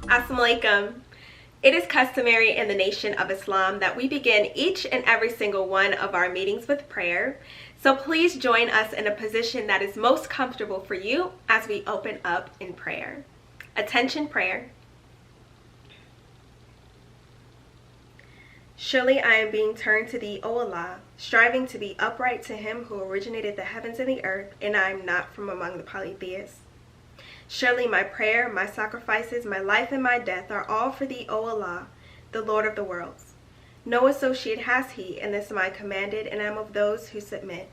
Assalamu alaikum. It is customary in the Nation of Islam that we begin each and every single one of our meetings with prayer. So please join us in a position that is most comfortable for you as we open up in prayer. Attention prayer. Surely I am being turned to thee, O Allah, striving to be upright to him who originated the heavens and the earth, and I am not from among the polytheists. Surely my prayer, my sacrifices, my life, and my death are all for thee, O Allah, the Lord of the worlds. No associate has he, and this am I commanded, and am of those who submit.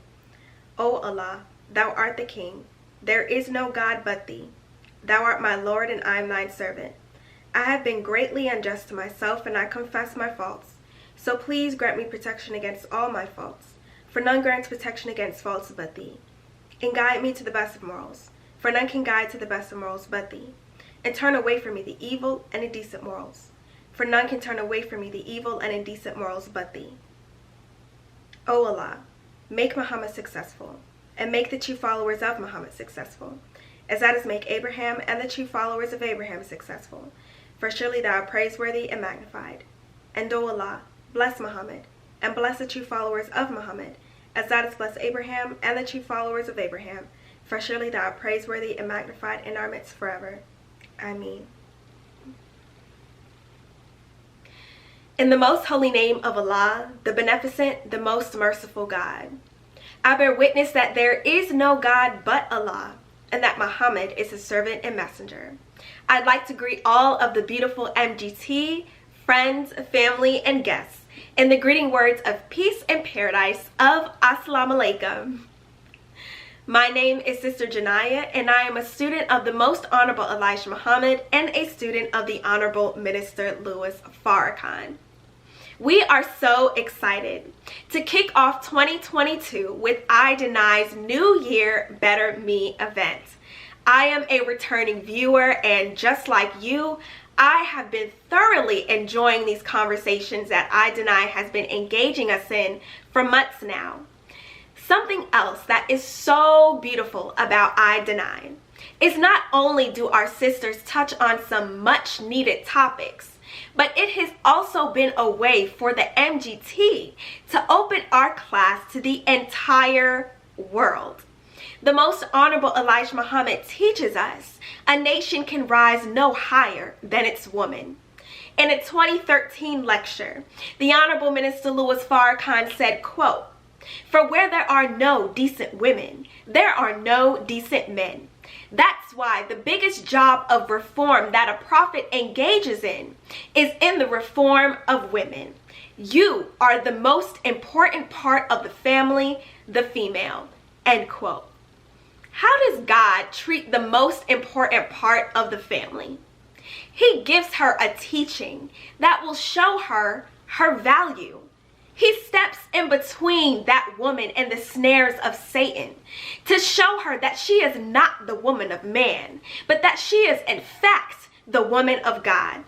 O Allah, thou art the King. There is no God but thee. Thou art my Lord, and I am thine servant. I have been greatly unjust to myself, and I confess my faults. So please grant me protection against all my faults, for none grants protection against faults but thee. And guide me to the best of morals, for none can guide to the best of morals but thee. And turn away from me the evil and indecent morals, for none can turn away from me the evil and indecent morals but thee. O Allah, make Muhammad successful, and make the true followers of Muhammad successful, as that is make Abraham and the true followers of Abraham successful, for surely thou art praiseworthy and magnified. And O Allah, bless Muhammad, and bless the true followers of Muhammad, as thou didst bless Abraham and the true followers of Abraham, for surely thou art praiseworthy and magnified in our midst forever. Ameen. In the most holy name of Allah, the Beneficent, the most merciful God, I bear witness that there is no God but Allah, and that Muhammad is his servant and messenger. I'd like to greet all of the beautiful M.G.T, friends, family, and guests in the greeting words of peace and paradise of Assalamu alaikum. My name is Sister Janaya, and I am a student of the Most Honorable Elijah Muhammad and a student of the Honorable Minister Louis Farrakhan. We are so excited to kick off 2022 with iDENY's New Year Better Me event. I am a returning viewer, and just like you, I have been thoroughly enjoying these conversations that iDENY has been engaging us in for months now. Something else that is so beautiful about iDENY is not only do our sisters touch on some much needed topics, but it has also been a way for the MGT to open our class to the entire world. The Most Honorable Elijah Muhammad teaches us a nation can rise no higher than its woman. In a 2013 lecture, the Honorable Minister Louis Farrakhan said, quote, "For where there are no decent women, there are no decent men. That's why the biggest job of reform that a prophet engages in is in the reform of women. You are the most important part of the family, the female." End quote. How does God treat the most important part of the family? He gives her a teaching that will show her her value. He steps in between that woman and the snares of Satan to show her that she is not the woman of man, but that she is in fact the woman of God.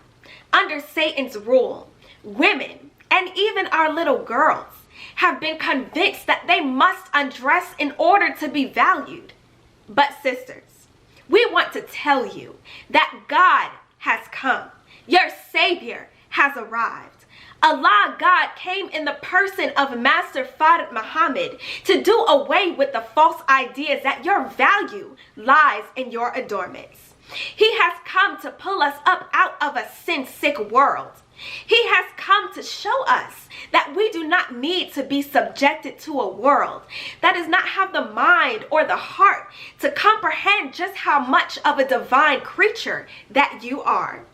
Under Satan's rule, women and even our little girls have been convinced that they must undress in order to be valued. But sisters, we want to tell you that God has come. Your Savior has arrived. Allah, God, came in the person of Master Fard Muhammad to do away with the false ideas that your value lies in your adornments. He has come to pull us up out of a sin-sick world. He has come to show us that we do not need to be subjected to a world that does not have the mind or the heart to comprehend just how much of a divine creature that you are.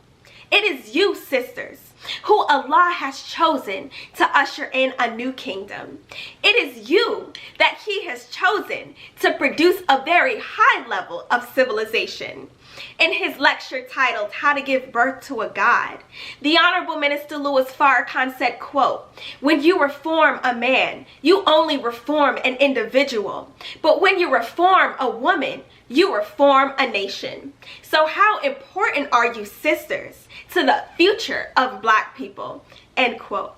It is you, sisters, who Allah has chosen to usher in a new kingdom. It is you that He has chosen to produce a very high level of civilization. In his lecture titled How to Give Birth to a God, the Honorable Minister Louis Farrakhan said, quote, "When you reform a man, you only reform an individual. But when you reform a woman, you reform a nation." So how important are you, sisters, to the future of Black people? End quote.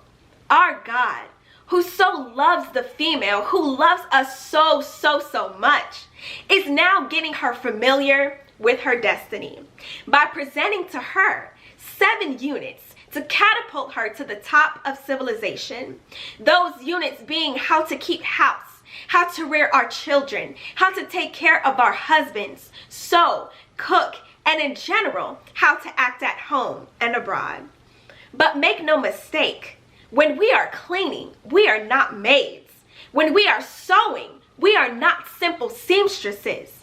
Our God, who so loves the female, who loves us so much, is now getting her familiar with her destiny by presenting to her 7 units to catapult her to the top of civilization. Those units being how to keep house, how to rear our children, how to take care of our husbands, sew, cook, and in general, how to act at home and abroad. But make no mistake, when we are cleaning, we are not maids. When we are sewing, we are not simple seamstresses.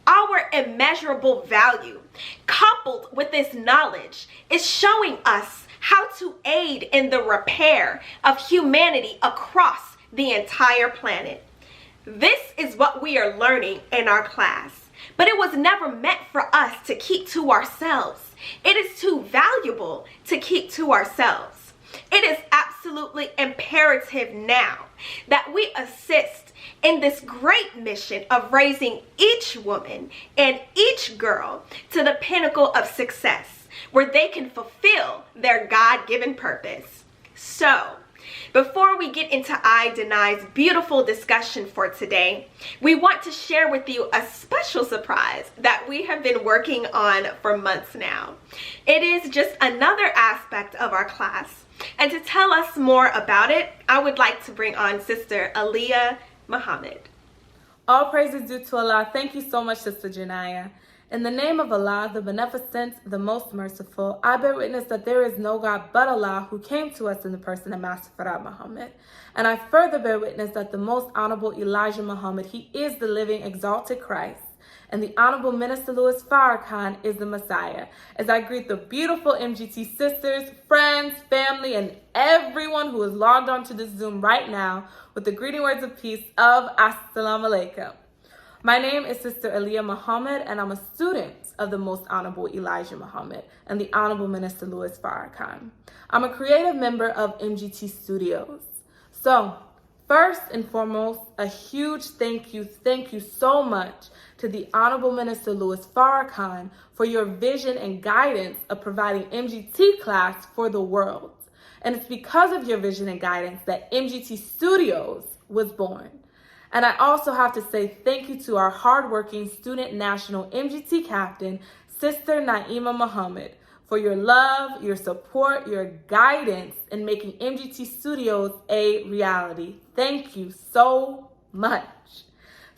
Our immeasurable value, coupled with this knowledge, is showing us how to aid in the repair of humanity across the entire planet. This is what we are learning in our class, but it was never meant for us to keep to ourselves. It is too valuable to keep to ourselves. It is absolutely imperative now that we assist in this great mission of raising each woman and each girl to the pinnacle of success, where they can fulfill their God-given purpose. So, before we get into iDENY's beautiful discussion for today, we want to share with you a special surprise that we have been working on for months now. It is just another aspect of our class. And to tell us more about it, I would like to bring on Sister Aliyah Muhammad. All praises due to Allah. Thank you so much, Sister Janaya. In the name of Allah, the Beneficent, the Most Merciful, I bear witness that there is no God but Allah who came to us in the person of Master Farad Muhammad. And I further bear witness that the Most Honorable Elijah Muhammad, he is the living exalted Christ. And the Honorable Minister Louis Farrakhan is the Messiah. As I greet the beautiful M.G.T sisters, friends, family, and everyone who is logged onto this Zoom right now with the greeting words of peace of Assalamu Alaikum. My name is Sister Aliyah Muhammad, and I'm a student of the Most Honorable Elijah Muhammad and the Honorable Minister Louis Farrakhan. I'm a creative member of M.G.T Studios. So, first and foremost, a huge thank you so much to the Honorable Minister Louis Farrakhan for your vision and guidance of providing MGT class for the world. And it's because of your vision and guidance that MGT Studios was born. And I also have to say thank you to our hardworking student national MGT captain, Sister Naima Muhammad, for your love, your support, your guidance in making MGT Studios a reality. Thank you so much.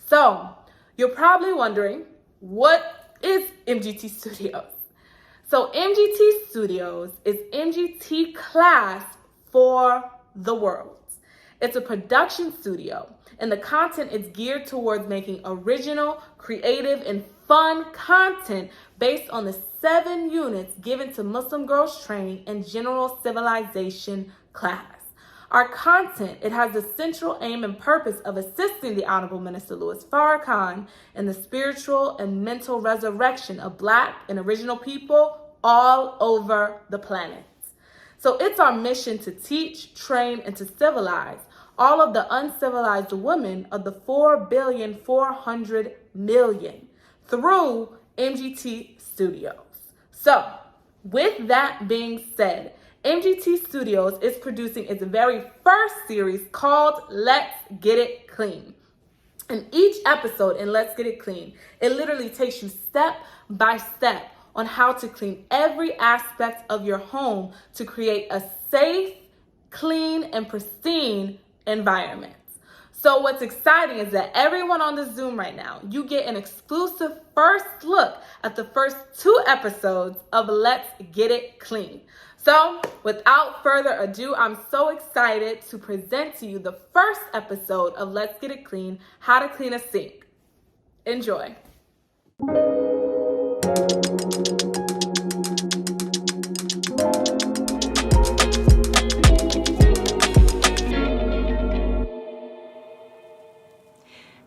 So, you're probably wondering, what is MGT Studios? So, MGT Studios is MGT class for the world. It's a production studio, and the content is geared towards making original, creative, and fun content based on the 7 units given to Muslim Girls Training and General Civilization class. Our content, it has the central aim and purpose of assisting the Honorable Minister Louis Farrakhan in the spiritual and mental resurrection of Black and original people all over the planet. So it's our mission to teach, train, and to civilize all of the uncivilized women of the 4,400,000,000 through MGT Studios. So, with that being said, MGT Studios is producing its very first series called Let's Get It Clean. In each episode in Let's Get It Clean, it literally takes you step by step on how to clean every aspect of your home to create a safe, clean, and pristine environment. So what's exciting is that everyone on the Zoom right now, you get an exclusive first look at the first 2 episodes of Let's Get It Clean. So without further ado, I'm so excited to present to you the first episode of Let's Get It Clean, How to Clean a Sink. Enjoy.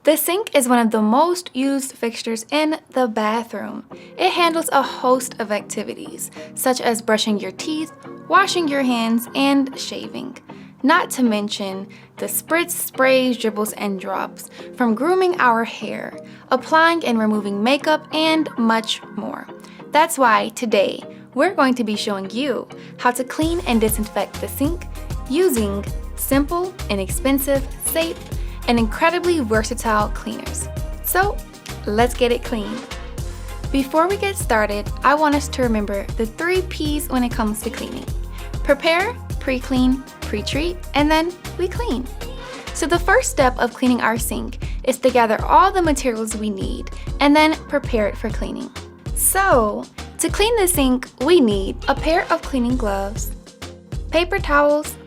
The sink is one of the most used fixtures in the bathroom. It handles a host of activities, such as brushing your teeth, washing your hands, and shaving. Not to mention the spritz, sprays, dribbles, and drops from grooming our hair, applying and removing makeup, and much more. That's why today we're going to be showing you how to clean and disinfect the sink using simple, inexpensive, safe, and incredibly versatile cleaners. So let's get it clean. Before we get started, I want us to remember the 3 P's when it comes to cleaning. Prepare, pre-clean, pre-treat, and then we clean. So the first step of cleaning our sink is to gather all the materials we need and then prepare it for cleaning. So, to clean the sink, we need a pair of cleaning gloves, paper towels,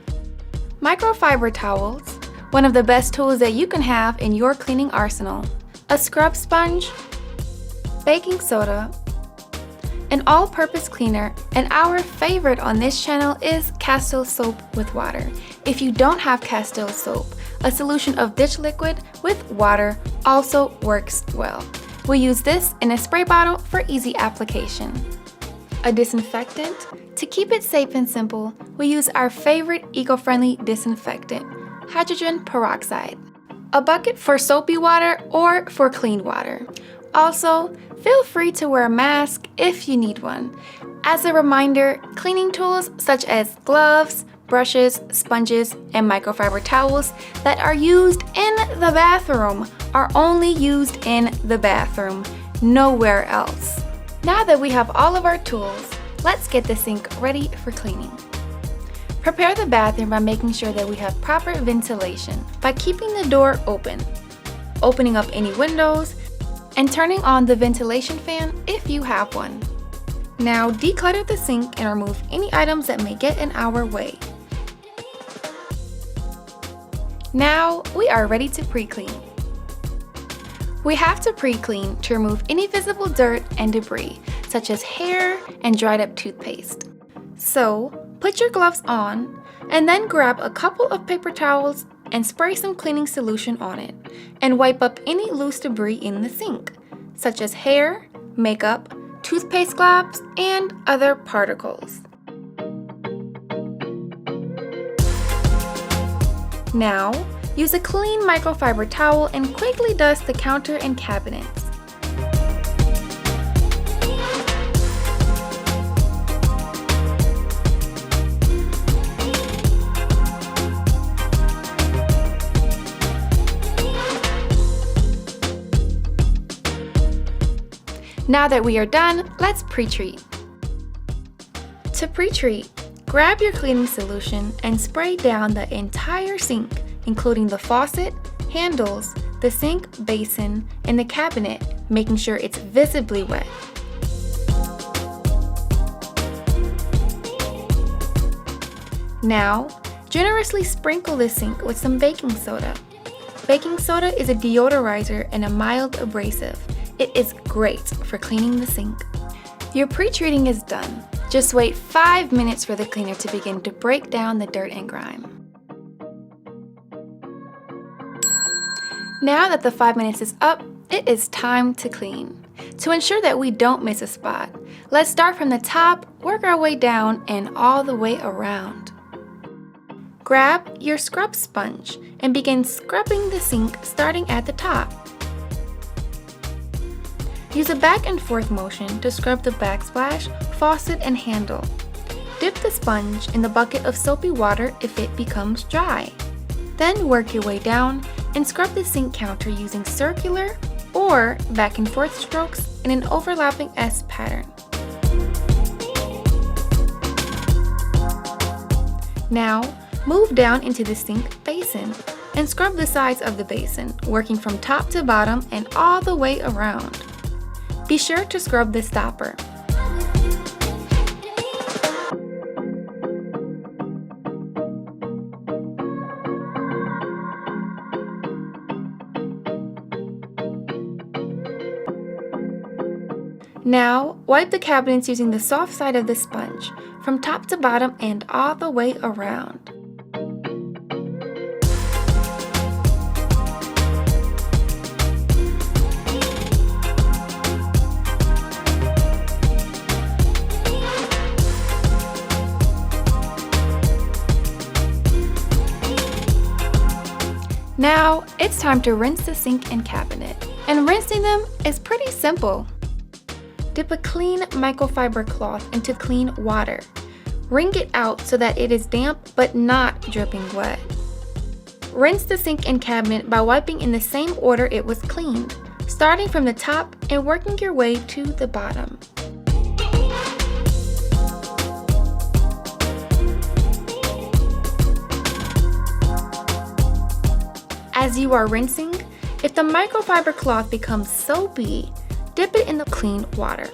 microfiber towels, one of the best tools that you can have in your cleaning arsenal, a scrub sponge, baking soda, an all-purpose cleaner, and our favorite on this channel is Castile soap with water. If you don't have Castile soap, a solution of dish liquid with water also works well. We use this in a spray bottle for easy application. A disinfectant. To keep it safe and simple, we use our favorite eco-friendly disinfectant, hydrogen peroxide. A bucket for soapy water or for clean water. Also, feel free to wear a mask if you need one. As a reminder, cleaning tools such as gloves, brushes, sponges, and microfiber towels that are used in the bathroom are only used in the bathroom, nowhere else. Now that we have all of our tools, let's get the sink ready for cleaning. Prepare the bathroom by making sure that we have proper ventilation by keeping the door open, opening up any windows, and turning on the ventilation fan if you have one. Now declutter the sink and remove any items that may get in our way. Now we are ready to pre-clean. We have to pre-clean to remove any visible dirt and debris, such as hair and dried up toothpaste. So, put your gloves on and then grab a couple of paper towels and spray some cleaning solution on it and wipe up any loose debris in the sink, such as hair, makeup, toothpaste globs, and other particles. Now, use a clean microfiber towel and quickly dust the counter and cabinets. Now that we are done, let's pre-treat. To pre-treat, grab your cleaning solution and spray down the entire sink, including the faucet, handles, the sink basin, and the cabinet, making sure it's visibly wet. Now, generously sprinkle the sink with some baking soda. Baking soda is a deodorizer and a mild abrasive. It is great for cleaning the sink. Your pre-treating is done. Just wait 5 minutes for the cleaner to begin to break down the dirt and grime. Now that the 5 minutes is up, it is time to clean. To ensure that we don't miss a spot, let's start from the top, work our way down, and all the way around. Grab your scrub sponge and begin scrubbing the sink starting at the top. Use a back and forth motion to scrub the backsplash, faucet, and handle. Dip the sponge in the bucket of soapy water if it becomes dry. Then work your way down and scrub the sink counter using circular or back and forth strokes in an overlapping S pattern. Now, move down into the sink basin and scrub the sides of the basin, working from top to bottom and all the way around. Be sure to scrub the stopper. Now, wipe the cabinets using the soft side of the sponge, from top to bottom and all the way around. Now, it's time to rinse the sink and cabinet. And rinsing them is pretty simple. Dip a clean microfiber cloth into clean water. Wring it out so that it is damp but not dripping wet. Rinse the sink and cabinet by wiping in the same order it was cleaned, starting from the top and working your way to the bottom. As you are rinsing, if the microfiber cloth becomes soapy, dip it in the clean water.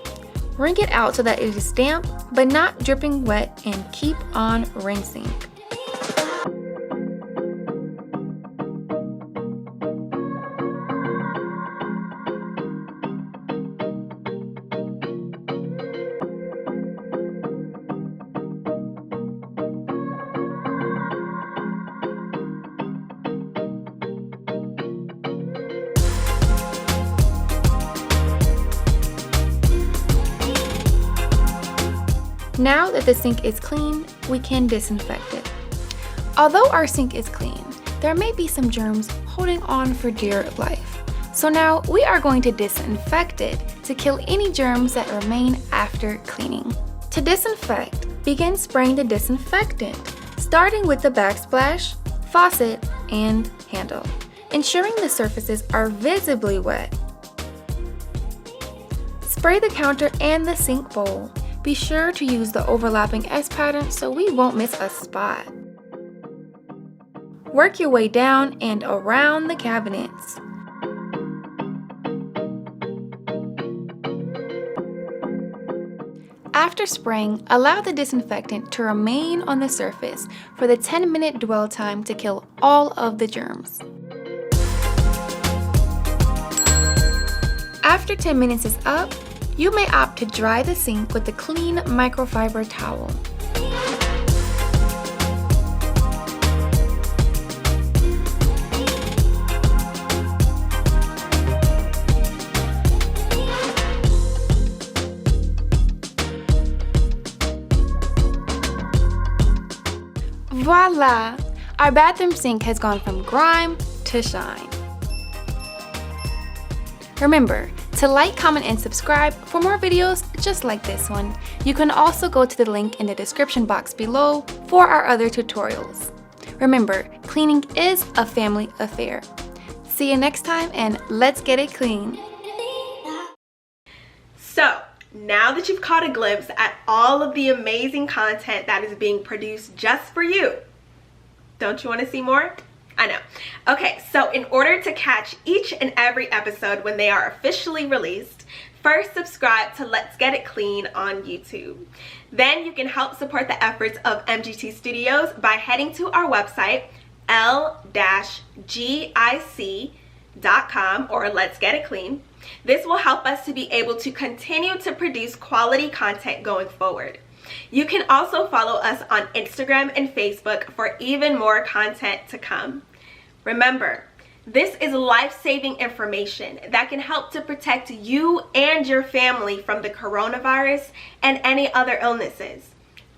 Wring it out so that it is damp but not dripping wet, and keep on rinsing. Now that the sink is clean, we can disinfect it. Although our sink is clean, there may be some germs holding on for dear life. So now we are going to disinfect it to kill any germs that remain after cleaning. To disinfect, begin spraying the disinfectant, starting with the backsplash, faucet, and handle, ensuring the surfaces are visibly wet. Spray the counter and the sink bowl. Be sure to use the overlapping S pattern so we won't miss a spot. Work your way down and around the cabinets. After spraying, allow the disinfectant to remain on the surface for the 10-minute dwell time to kill all of the germs. After 10 minutes is up, you may opt to dry the sink with a clean microfiber towel. Voila! Our bathroom sink has gone from grime to shine. Remember to like, comment, and subscribe for more videos just like this one. You can also go to the link in the description box below for our other tutorials. Remember, cleaning is a family affair. See you next time, and let's get it clean. So, now that you've caught a glimpse at all of the amazing content that is being produced just for you, don't you want to see more? I know. Okay, so in order to catch each and every episode when they are officially released, first subscribe to Let's Get It Clean on YouTube. Then you can help support the efforts of M.G.T Studios by heading to our website, L-G-I-C.com, or Let's Get It Clean. This will help us to be able to continue to produce quality content going forward. You can also follow us on Instagram and Facebook for even more content to come. Remember, this is life-saving information that can help to protect you and your family from the coronavirus and any other illnesses.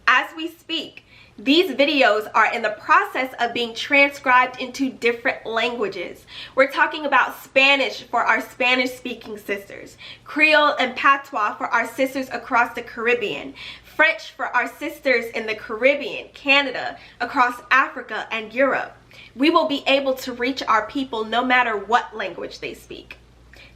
As we speak, these videos are in the process of being transcribed into different languages. We're talking about Spanish for our Spanish-speaking sisters, Creole and Patois for our sisters across the Caribbean, French for our sisters in the Caribbean, Canada, across Africa, and Europe. We will be able to reach our people no matter what language they speak.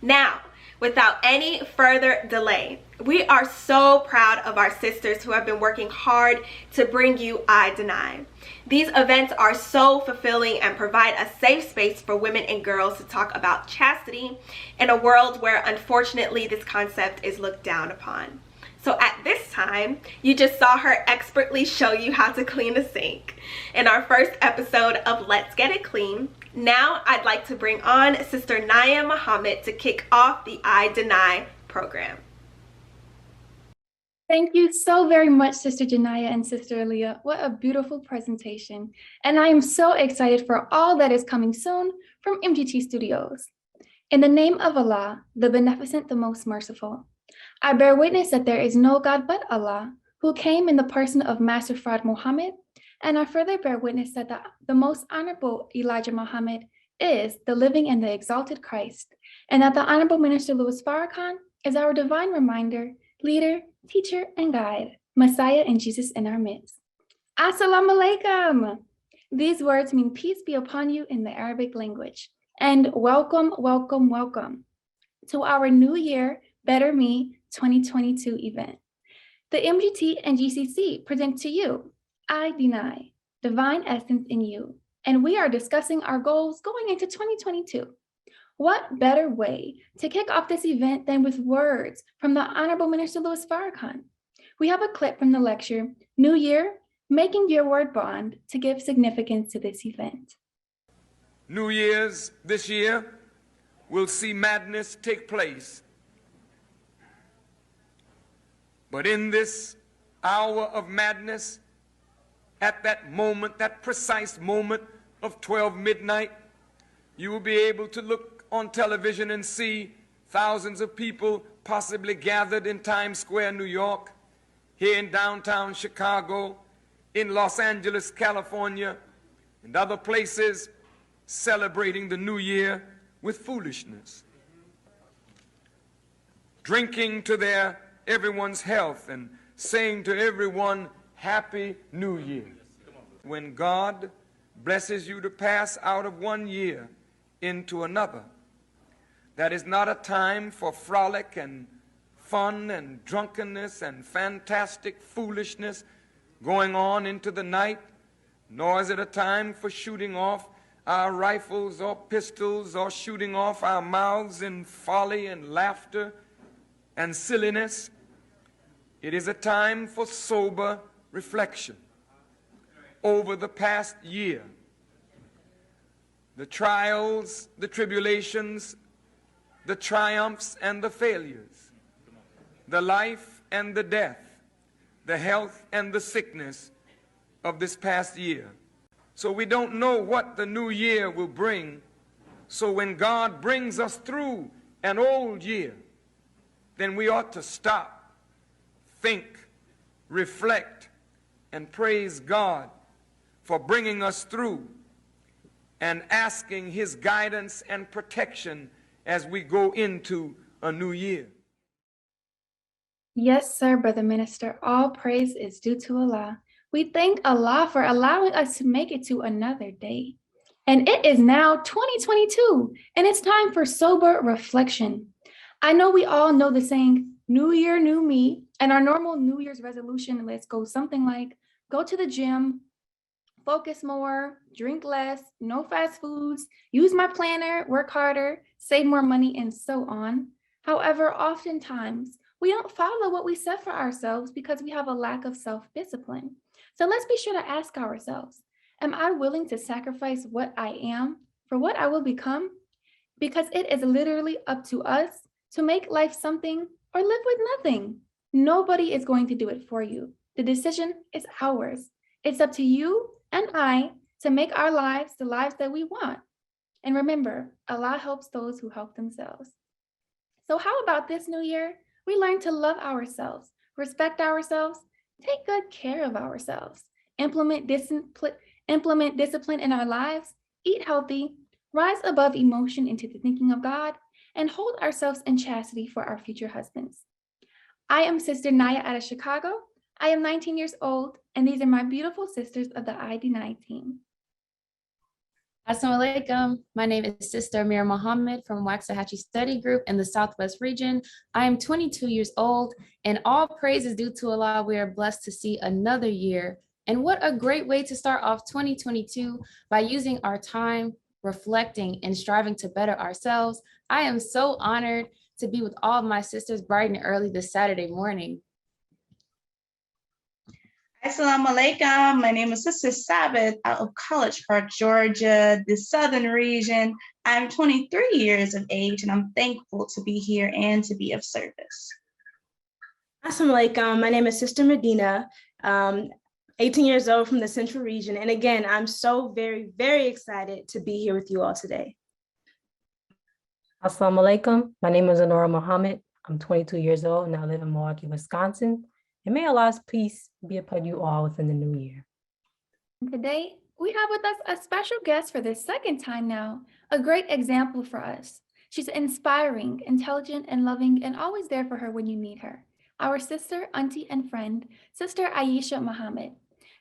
Now, without any further delay, we are so proud of our sisters who have been working hard to bring you iDENY. These events are so fulfilling and provide a safe space for women and girls to talk about chastity in a world where unfortunately this concept is looked down upon. So at this time, you just saw her expertly show you how to clean a sink in our first episode of Let's Get It Clean. Now I'd like to bring on Sister Naya Muhammad to kick off the iDENY program. Thank you so very much, Sister Janaya and Sister Aaliyah. What a beautiful presentation. And I am so excited for all that is coming soon from M.G.T Studios. In the name of Allah, the Beneficent, the Most Merciful, I bear witness that there is no God but Allah, who came in the person of Master Fraud Muhammad, and I further bear witness that the Most Honorable Elijah Muhammad is the living and the exalted Christ, and that the Honorable Minister Louis Farrakhan is our divine reminder, leader, teacher, and guide, Messiah and Jesus in our midst. Assalamu alaikum! These words mean peace be upon you in the Arabic language, and welcome, welcome, welcome. to our New Year Better Me 2022 event. The M.G.T and G.C.C present to you, iDENY, Divine Essence in You, and we are discussing our goals going into 2022. What better way to kick off this event than with words from the Honorable Minister Louis Farrakhan? We have a clip from the lecture, New Year, Making Your Word Bond, to give significance to this event. New Year's this year will see madness take place. But in this hour of madness, at that moment, that precise moment of 12 midnight, you will be able to look on television and see thousands of people possibly gathered in Times Square, New York, here in downtown Chicago, in Los Angeles, California, and other places celebrating the new year with foolishness, drinking to everyone's health and saying to everyone, Happy New Year. When God blesses you to pass out of one year into another, that is not a time for frolic and fun and drunkenness and fantastic foolishness going on into the night, nor is it a time for shooting off our rifles or pistols or shooting off our mouths in folly and laughter and silliness. It is a time for sober reflection over the past year, the trials, the tribulations, the triumphs and the failures, the life and the death, the health and the sickness of this past year. So we don't know what the new year will bring. So when God brings us through an old year, then we ought to stop, think, reflect, and praise God for bringing us through and asking His guidance and protection as we go into a new year. Yes, sir, Brother Minister. All praise is due to Allah. We thank Allah for allowing us to make it to another day. And it is now 2022, and it's time for sober reflection. I know we all know the saying, New Year, New Me, and our normal New Year's resolution list goes something like, go to the gym, focus more, drink less, no fast foods, use my planner, work harder, save more money, and so on. However, oftentimes, we don't follow what we set for ourselves because we have a lack of self-discipline. So let's be sure to ask ourselves, am I willing to sacrifice what I am for what I will become? Because it is literally up to us to make life something or live with nothing. Nobody is going to do it for you. The decision is ours. It's up to you and I to make our lives the lives that we want. And remember, Allah helps those who help themselves. So how about this new year? We learn to love ourselves, respect ourselves, take good care of ourselves, implement discipline in our lives, eat healthy, rise above emotion into the thinking of God, and hold ourselves in chastity for our future husbands. I am Sister Naya out of Chicago. I am 19 years old, and these are my beautiful sisters of the iDENY team. Assalamu alaikum. My name is Sister Amir Muhammad from Waxahachie Study Group in the Southwest region. I am 22 years old, and all praise is due to Allah. We are blessed to see another year. And what a great way to start off 2022 by using our time, reflecting, and striving to better ourselves. I am so honored to be with all of my sisters bright and early this Saturday morning. Assalamu alaikum. My name is Sister Sabbath out of College Park, Georgia, the southern region. I'm 23 years of age, and I'm thankful to be here and to be of service. Assalamu alaikum. My name is Sister Medina, 18 years old from the central region. And again, I'm so very, very excited to be here with you all today. Assalamu alaikum. My name is Anora Muhammad. I'm 22 years old and I live in Milwaukee, Wisconsin. And may Allah's peace be upon you all within the new year. Today, we have with us a special guest for the second time now, a great example for us. She's inspiring, intelligent, and loving, and always there for her when you need her. Our sister, auntie, and friend, Sister Aisha Muhammad.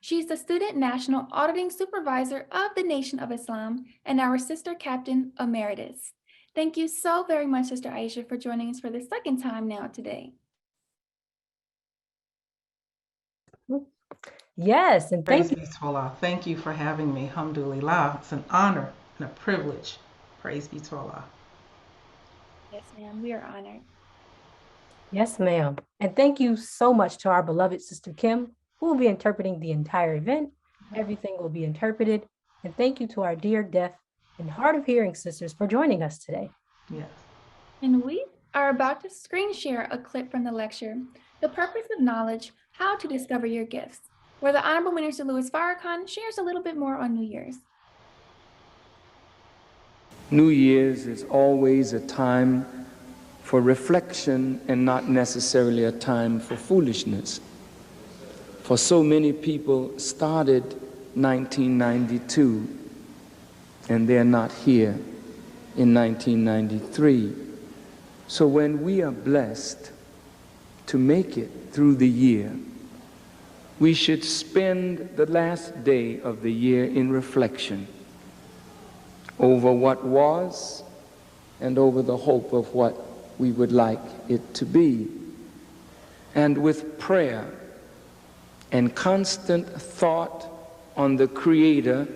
She's the Student National Auditing Supervisor of the Nation of Islam and our Sister Captain Emeritus. Thank you so very much, Sister Aisha, for joining us for the second time now today. Yes, and Praise thank be to Allah. Thank you for having me. Alhamdulillah. It's an honor and a privilege. Praise be to Allah. Yes, ma'am, we are honored. Yes, ma'am. And thank you so much to our beloved Sister Kim, who will be interpreting the entire event. Everything will be interpreted. And thank you to our dear deaf and hard of hearing sisters for joining us today. Yes. And we are about to screen share a clip from the lecture, The Purpose of Knowledge, How to Discover Your Gifts, where the Honorable Minister Louis Farrakhan shares a little bit more on New Year's. New Year's is always a time for reflection and not necessarily a time for foolishness. For so many people started 1992 and they're not here in 1993. So when we are blessed to make it through the year, we should spend the last day of the year in reflection over what was and over the hope of what we would like it to be. And with prayer and constant thought on the Creator,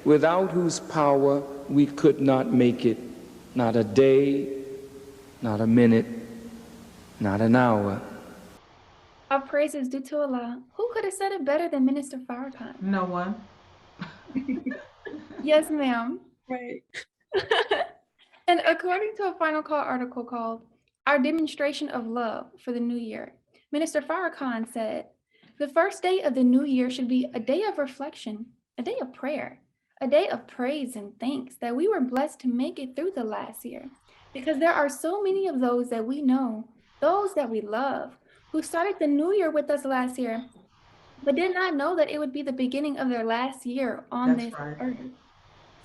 without whose power we could not make it, not a day, not a minute, not an hour. Our praise is due to Allah. Who could have said it better than Minister Farrakhan? No one. Yes, ma'am. Right. And according to a Final Call article called Our Demonstration of Love for the New Year, Minister Farrakhan said, the first day of the new year should be a day of reflection, a day of prayer, a day of praise and thanks that we were blessed to make it through the last year. Because there are so many of those that we know, those that we love, who started the new year with us last year, but did not know that it would be the beginning of their last year on this earth.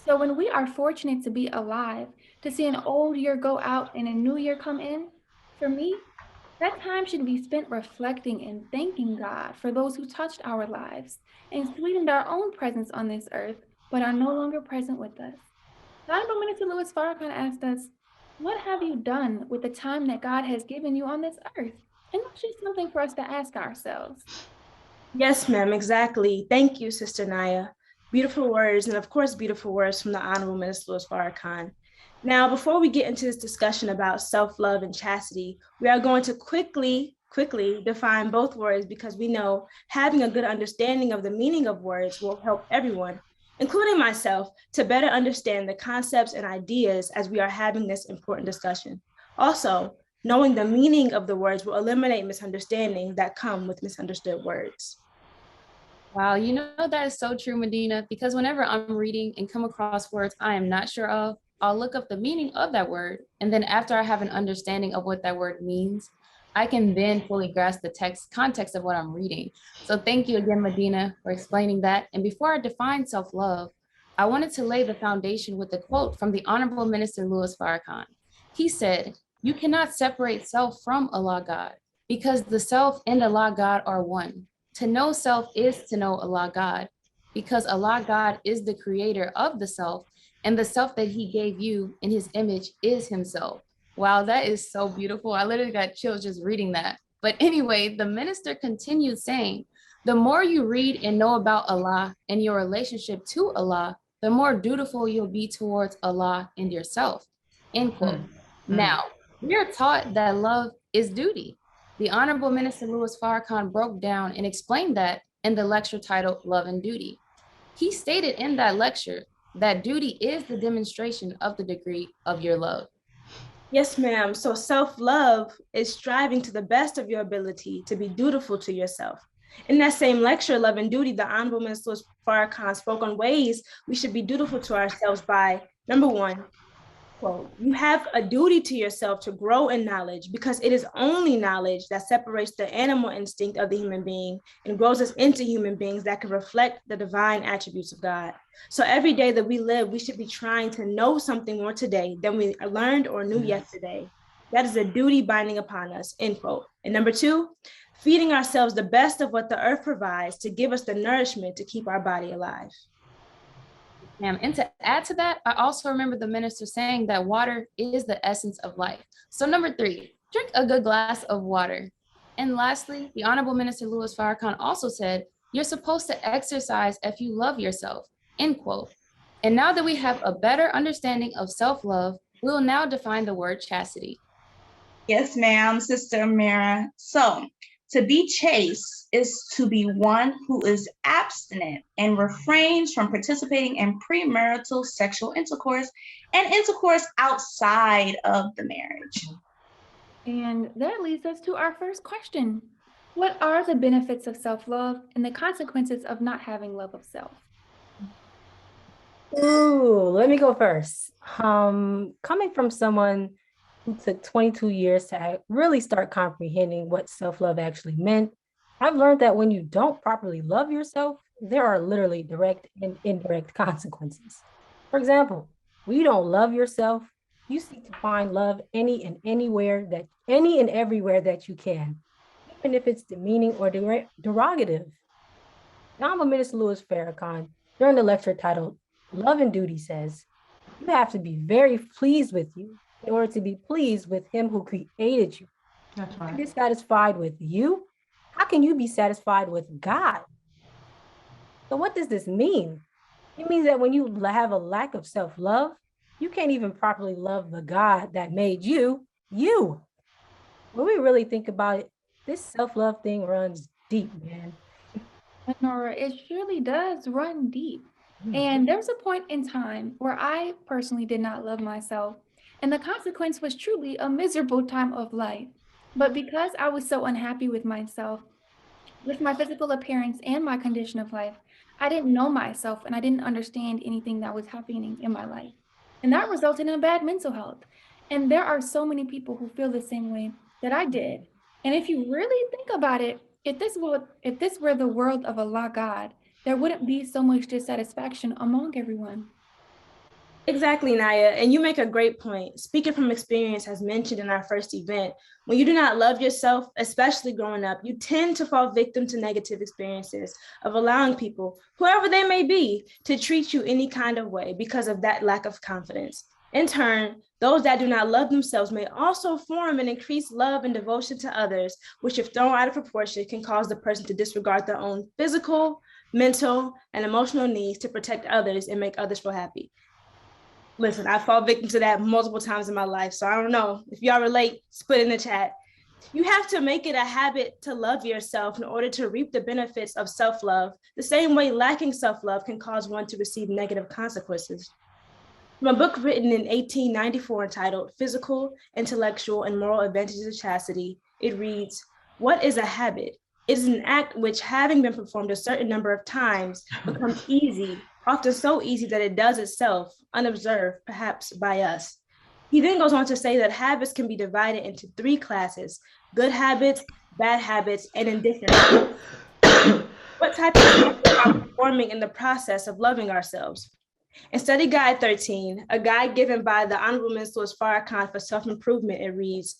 So when we are fortunate to be alive, to see an old year go out and a new year come in, for me, that time should be spent reflecting and thanking God for those who touched our lives and sweetened our own presence on this earth, but are no longer present with us. The Honorable Minister Louis Farrakhan asked us, what have you done with the time that God has given you on this earth? And that's just something for us to ask ourselves. Yes, ma'am, exactly. Thank you, Sister Naya. Beautiful words, and of course, beautiful words from the Honorable Minister Louis Farrakhan. Now, before we get into this discussion about self-love and chastity, we are going to quickly define both words because we know having a good understanding of the meaning of words will help everyone, including myself, to better understand the concepts and ideas as we are having this important discussion. Also, knowing the meaning of the words will eliminate misunderstandings that come with misunderstood words. Wow, you know, that is so true, Medina, because whenever I'm reading and come across words I am not sure of, I'll look up the meaning of that word. And then after I have an understanding of what that word means, I can then fully grasp the context of what I'm reading. So thank you again, Medina, for explaining that. And before I define self-love, I wanted to lay the foundation with a quote from the Honorable Minister Louis Farrakhan. He said, you cannot separate self from Allah God because the self and Allah God are one. To know self is to know Allah God, because Allah God is the creator of the self, and the self that he gave you in his image is himself. Wow, that is so beautiful. I literally got chills just reading that. But anyway, the minister continued saying, the more you read and know about Allah and your relationship to Allah, the more dutiful you'll be towards Allah and yourself. End quote. Now, we are taught that love is duty. The Honorable Minister Louis Farrakhan broke down and explained that in the lecture titled Love and Duty. He stated in that lecture that duty is the demonstration of the degree of your love. Yes, ma'am. So self-love is striving to the best of your ability to be dutiful to yourself. In that same lecture, Love and Duty, the Honorable Minister Louis Farrakhan spoke on ways we should be dutiful to ourselves by, number one, quote, you have a duty to yourself to grow in knowledge because it is only knowledge that separates the animal instinct of the human being and grows us into human beings that can reflect the divine attributes of God. So every day that we live, we should be trying to know something more today than we learned or knew yesterday. That is a duty binding upon us, end quote. And number two, feeding ourselves the best of what the earth provides to give us the nourishment to keep our body alive. And to add to that, I also remember the minister saying that water is the essence of life. So number 3, drink a good glass of water. And lastly, the Honorable Minister Louis Farrakhan also said, you're supposed to exercise if you love yourself, end quote. And now that we have a better understanding of self-love, we will now define the word chastity. Yes, ma'am, Sister Amira. So, to be chaste is to be one who is abstinent and refrains from participating in premarital sexual intercourse and intercourse outside of the marriage. And that leads us to our first question. What are the benefits of self-love and the consequences of not having love of self? Ooh, let me go first. Coming from someone who took 22 years to really start comprehending what self-love actually meant, I've learned that when you don't properly love yourself, there are literally direct and indirect consequences. For example, when you don't love yourself, you seek to find love any and everywhere that you can, even if it's demeaning or derogative. Honorable Minister Louis Farrakhan, during the lecture titled Love and Duty, says, you have to be very pleased with you in order to be pleased with him who created you. That's If you're right. dissatisfied with you, how can you be satisfied with God? So what does this mean? It means that when you have a lack of self-love, you can't even properly love the God that made you, you. When we really think about it, this self-love thing runs deep, man. Nora, it surely does run deep. And there was a point in time where I personally did not love myself, and the consequence was truly a miserable time of life. But because I was so unhappy with myself, with my physical appearance and my condition of life, I didn't know myself and I didn't understand anything that was happening in my life. And that resulted in bad mental health. And there are so many people who feel the same way that I did. And if you really think about it, if this were the world of Allah God, there wouldn't be so much dissatisfaction among everyone. Exactly, Naya. And you make a great point. Speaking from experience, as mentioned in our first event, when you do not love yourself, especially growing up, you tend to fall victim to negative experiences of allowing people, whoever they may be, to treat you any kind of way because of that lack of confidence. In turn, those that do not love themselves may also form an increased love and devotion to others, which, if thrown out of proportion, can cause the person to disregard their own physical, mental, and emotional needs to protect others and make others feel happy. Listen, I fall victim to that multiple times in my life. So I don't know if y'all relate, put in the chat. You have to make it a habit to love yourself in order to reap the benefits of self-love, the same way lacking self-love can cause one to receive negative consequences. From a book written in 1894 entitled Physical, Intellectual, and Moral Advantages of Chastity, it reads, what is a habit? It is an act which, having been performed a certain number of times, becomes easy, often so easy that it does itself, unobserved, perhaps by us. He then goes on to say that habits can be divided into 3 classes: good habits, bad habits, and indifferent habits. What type of habits are we forming in the process of loving ourselves? In Study Guide 13, a guide given by the Honorable Minister Farrakhan for self-improvement, it reads,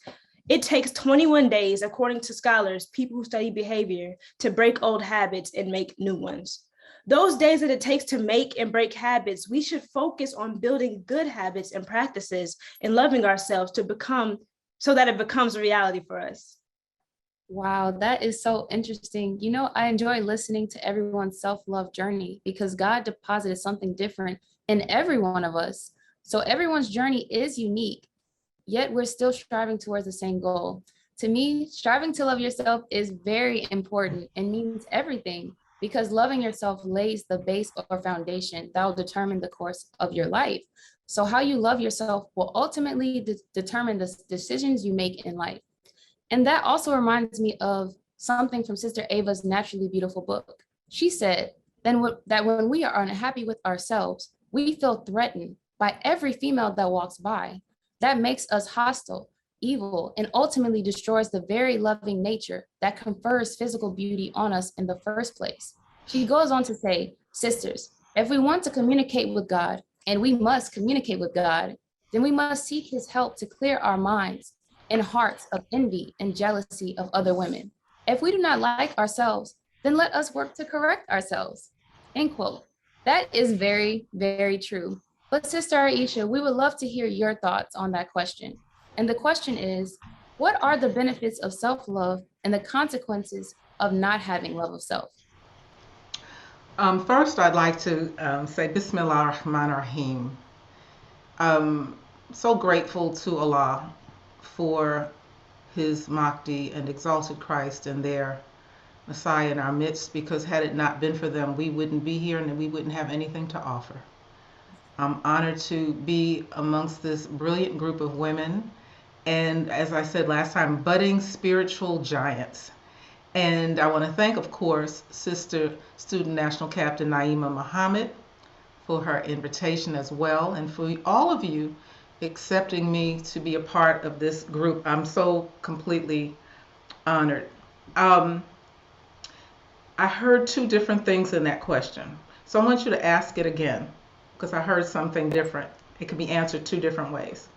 it takes 21 days, according to scholars, people who study behavior, to break old habits and make new ones. Those days that it takes to make and break habits, we should focus on building good habits and practices and loving ourselves so that it becomes a reality for us. Wow, that is so interesting. You know, I enjoy listening to everyone's self-love journey because God deposited something different in every one of us. So everyone's journey is unique, yet we're still striving towards the same goal. To me, striving to love yourself is very important and means everything because loving yourself lays the base or foundation that will determine the course of your life. So how you love yourself will ultimately determine the decisions you make in life. And that also reminds me of something from Sister Ava's Naturally Beautiful book. She said that when we are unhappy with ourselves, we feel threatened by every female that walks by. That makes us hostile, evil, and ultimately destroys the very loving nature that confers physical beauty on us in the first place. She goes on to say, sisters, if we want to communicate with God, and we must communicate with God, then we must seek his help to clear our minds and hearts of envy and jealousy of other women. If we do not like ourselves, then let us work to correct ourselves. End quote. That is very, very true. But Sister Aisha, we would love to hear your thoughts on that question. And the question is, what are the benefits of self-love and the consequences of not having love of self? First, I'd like to say Bismillah ar-Rahman ar-Rahim. So grateful to Allah for His Mahdi and exalted Christ and their Messiah in our midst, because had it not been for them, we wouldn't be here and we wouldn't have anything to offer. I'm honored to be amongst this brilliant group of women, and as I said last time, budding spiritual giants. And I want to thank, of course, Sister Student National Captain Naima Muhammad for her invitation as well, and for all of you accepting me to be a part of this group. I'm so completely honored. I heard two different things in that question. So I want you to ask it again, because I heard something different. It can be answered two different ways.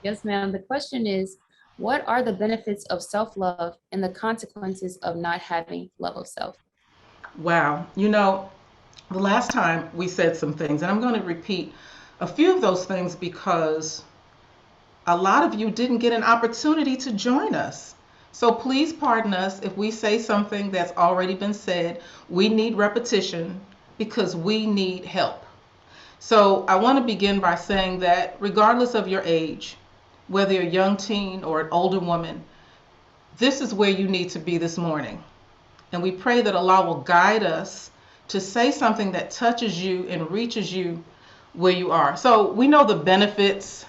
Yes, ma'am. The question is, what are the benefits of self-love and the consequences of not having love of self? Wow. You know, the last time we said some things, and I'm going to repeat a few of those things because a lot of you didn't get an opportunity to join us. So please pardon us if we say something that's already been said. We need repetition because we need help. So I want to begin by saying that regardless of your age, whether you're a young teen or an older woman, this is where you need to be this morning. And we pray that Allah will guide us to say something that touches you and reaches you where you are. So we know the benefits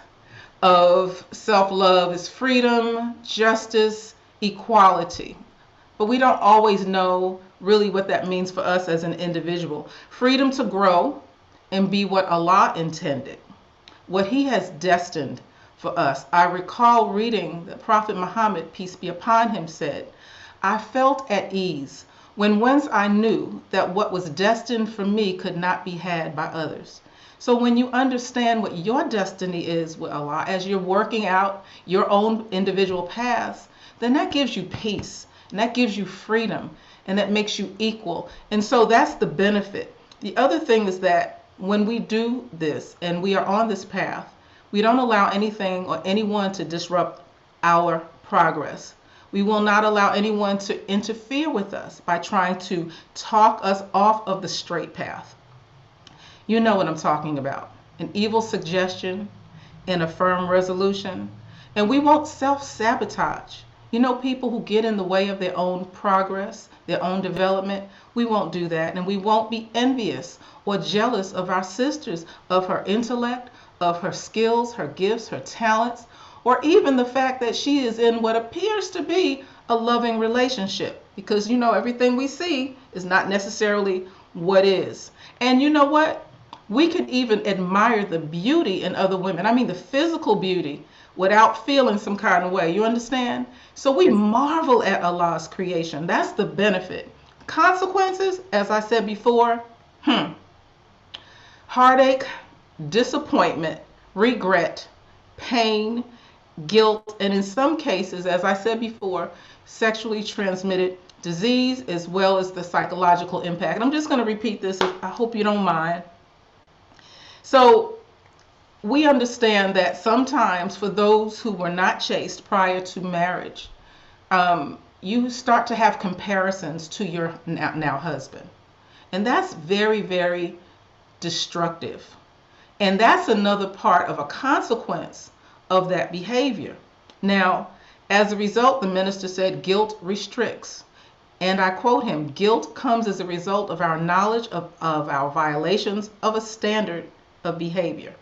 of self-love is freedom, justice, equality. But we don't always know really what that means for us as an individual. Freedom to grow and be what Allah intended, what He has destined for us. I recall reading that Prophet Muhammad, peace be upon him, said, "I felt at ease when once I knew that what was destined for me could not be had by others." So when you understand what your destiny is with Allah, as you're working out your own individual paths, then that gives you peace, and that gives you freedom, and that makes you equal. And so that's the benefit. The other thing is that when we do this and we are on this path, we don't allow anything or anyone to disrupt our progress. We will not allow anyone to interfere with us by trying to talk us off of the straight path. You know what I'm talking about. An evil suggestion and a firm resolution. And we won't self-sabotage. You know, people who get in the way of their own progress, their own development, we won't do that. And we won't be envious or jealous of our sisters, of her intellect, of her skills, her gifts, her talents, or even the fact that she is in what appears to be a loving relationship. Because, you know, everything we see is not necessarily what is. And you know what? We could even admire the beauty in other women. I mean, the physical beauty without feeling some kind of way. You understand? So we marvel at Allah's creation. That's the benefit. Consequences, as I said before, heartache, disappointment, regret, pain, guilt, and in some cases, as I said before, sexually transmitted disease, as well as the psychological impact. I'm just going to repeat this. I hope you don't mind. So we understand that sometimes for those who were not chaste prior to marriage, you start to have comparisons to your now husband. And that's very, very destructive. And that's another part of a consequence of that behavior. Now, as a result, the minister said, guilt restricts. And I quote him, guilt comes as a result of our knowledge of our violations of a standard of behavior.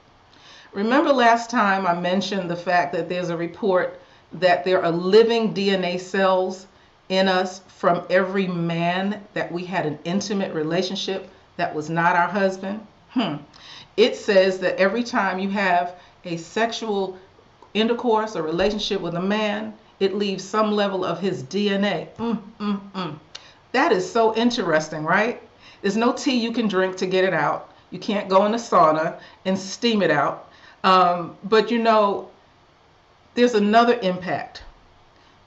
Remember last time I mentioned the fact that there's a report that there are living DNA cells in us from every man that we had an intimate relationship that was not our husband? It says that every time you have a sexual intercourse or relationship with a man, it leaves some level of his DNA. That is so interesting, right? There's no tea you can drink to get it out. You can't go in the sauna and steam it out. But you know, there's another impact.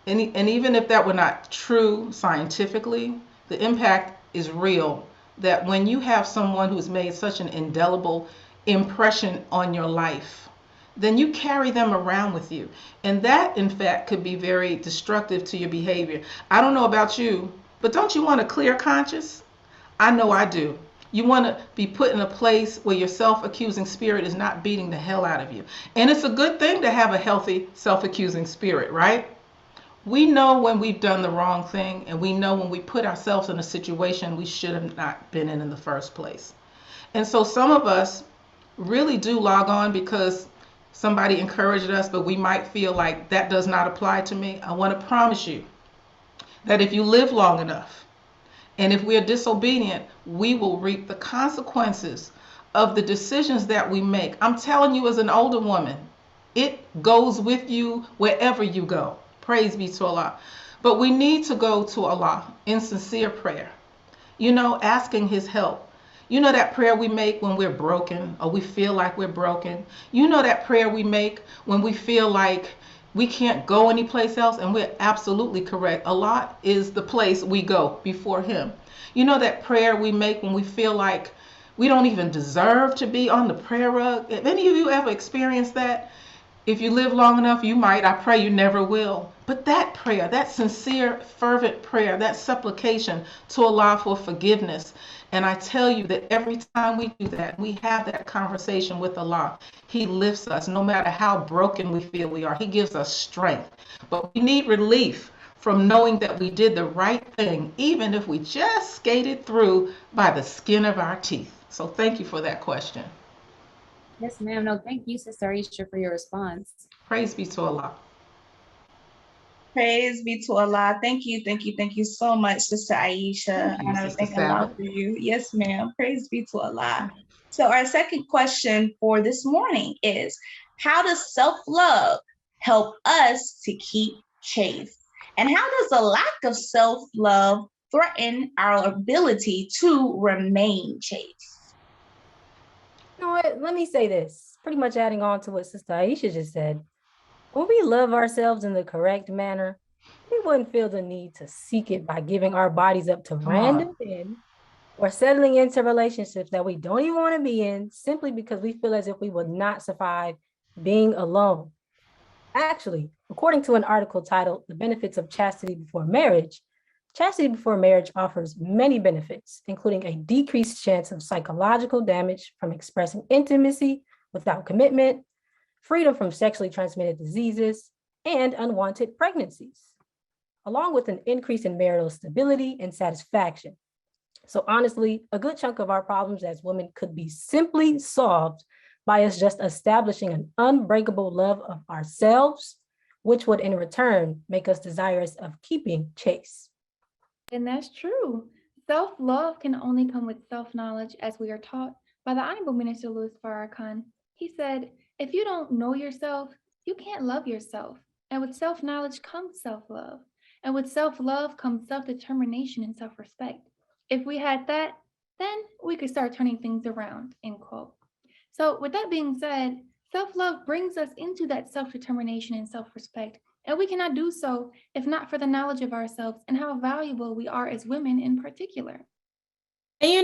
And even if that were not true scientifically, the impact is real that when you have someone who's made such an indelible impression on your life, then you carry them around with you. And that, in fact, could be very destructive to your behavior. I don't know about you, but don't you want a clear conscience? I know I do. You want to be put in a place where your self-accusing spirit is not beating the hell out of you. And it's a good thing to have a healthy self-accusing spirit, right? We know when we've done the wrong thing, and we know when we put ourselves in a situation we should have not been in the first place. And so some of us really do log on because somebody encouraged us, but we might feel like that does not apply to me. I want to promise you that if you live long enough, and if we are disobedient, we will reap the consequences of the decisions that we make. I'm telling you, as an older woman, it goes with you wherever you go. Praise be to Allah. But we need to go to Allah in sincere prayer, asking His help. You know that prayer we make when we're broken or we feel like we're broken. You know that prayer we make when we feel like we can't go anyplace else, and we're absolutely correct. Allah is the place we go before Him. You know that prayer we make when we feel like we don't even deserve to be on the prayer rug. Have any of you ever experienced that? If you live long enough, you might. I pray you never will. But that prayer, that sincere, fervent prayer, that supplication to Allah for forgiveness. And I tell you that every time we do that, we have that conversation with Allah, He lifts us no matter how broken we feel we are. He gives us strength. But we need relief from knowing that we did the right thing, even if we just skated through by the skin of our teeth. So thank you for that question. Yes, ma'am. No, thank you, Sister Aisha, for your response. Praise be to Allah. Praise be to Allah. Thank you so much, Sister Aisha. Thank you, I Sister thank Allah Sabbath. for you. Yes, ma'am. Praise be to Allah. So our second question for this morning is, how does self-love help us to keep chaste? And how does a lack of self-love threaten our ability to remain chaste? You know what? Let me say this, pretty much adding on to what Sister Aisha just said. When we love ourselves in the correct manner, we wouldn't feel the need to seek it by giving our bodies up to random men or settling into relationships that we don't even want to be in simply because we feel as if we would not survive being alone. Actually, according to an article titled The Benefits of Chastity Before Marriage, chastity before marriage offers many benefits, including a decreased chance of psychological damage from expressing intimacy without commitment, freedom from sexually transmitted diseases, and unwanted pregnancies, along with an increase in marital stability and satisfaction. So honestly, a good chunk of our problems as women could be simply solved by us just establishing an unbreakable love of ourselves, which would in return make us desirous of keeping chaste. And that's true. Self-love can only come with self-knowledge, as we are taught by the Honorable Minister Louis Farrakhan. He said, if you don't know yourself, you can't love yourself. And with self-knowledge comes self-love. And with self-love comes self-determination and self-respect. If we had that, then we could start turning things around, end quote. So with that being said, self-love brings us into that self-determination and self-respect. And we cannot do so if not for the knowledge of ourselves and how valuable we are as women in particular. And you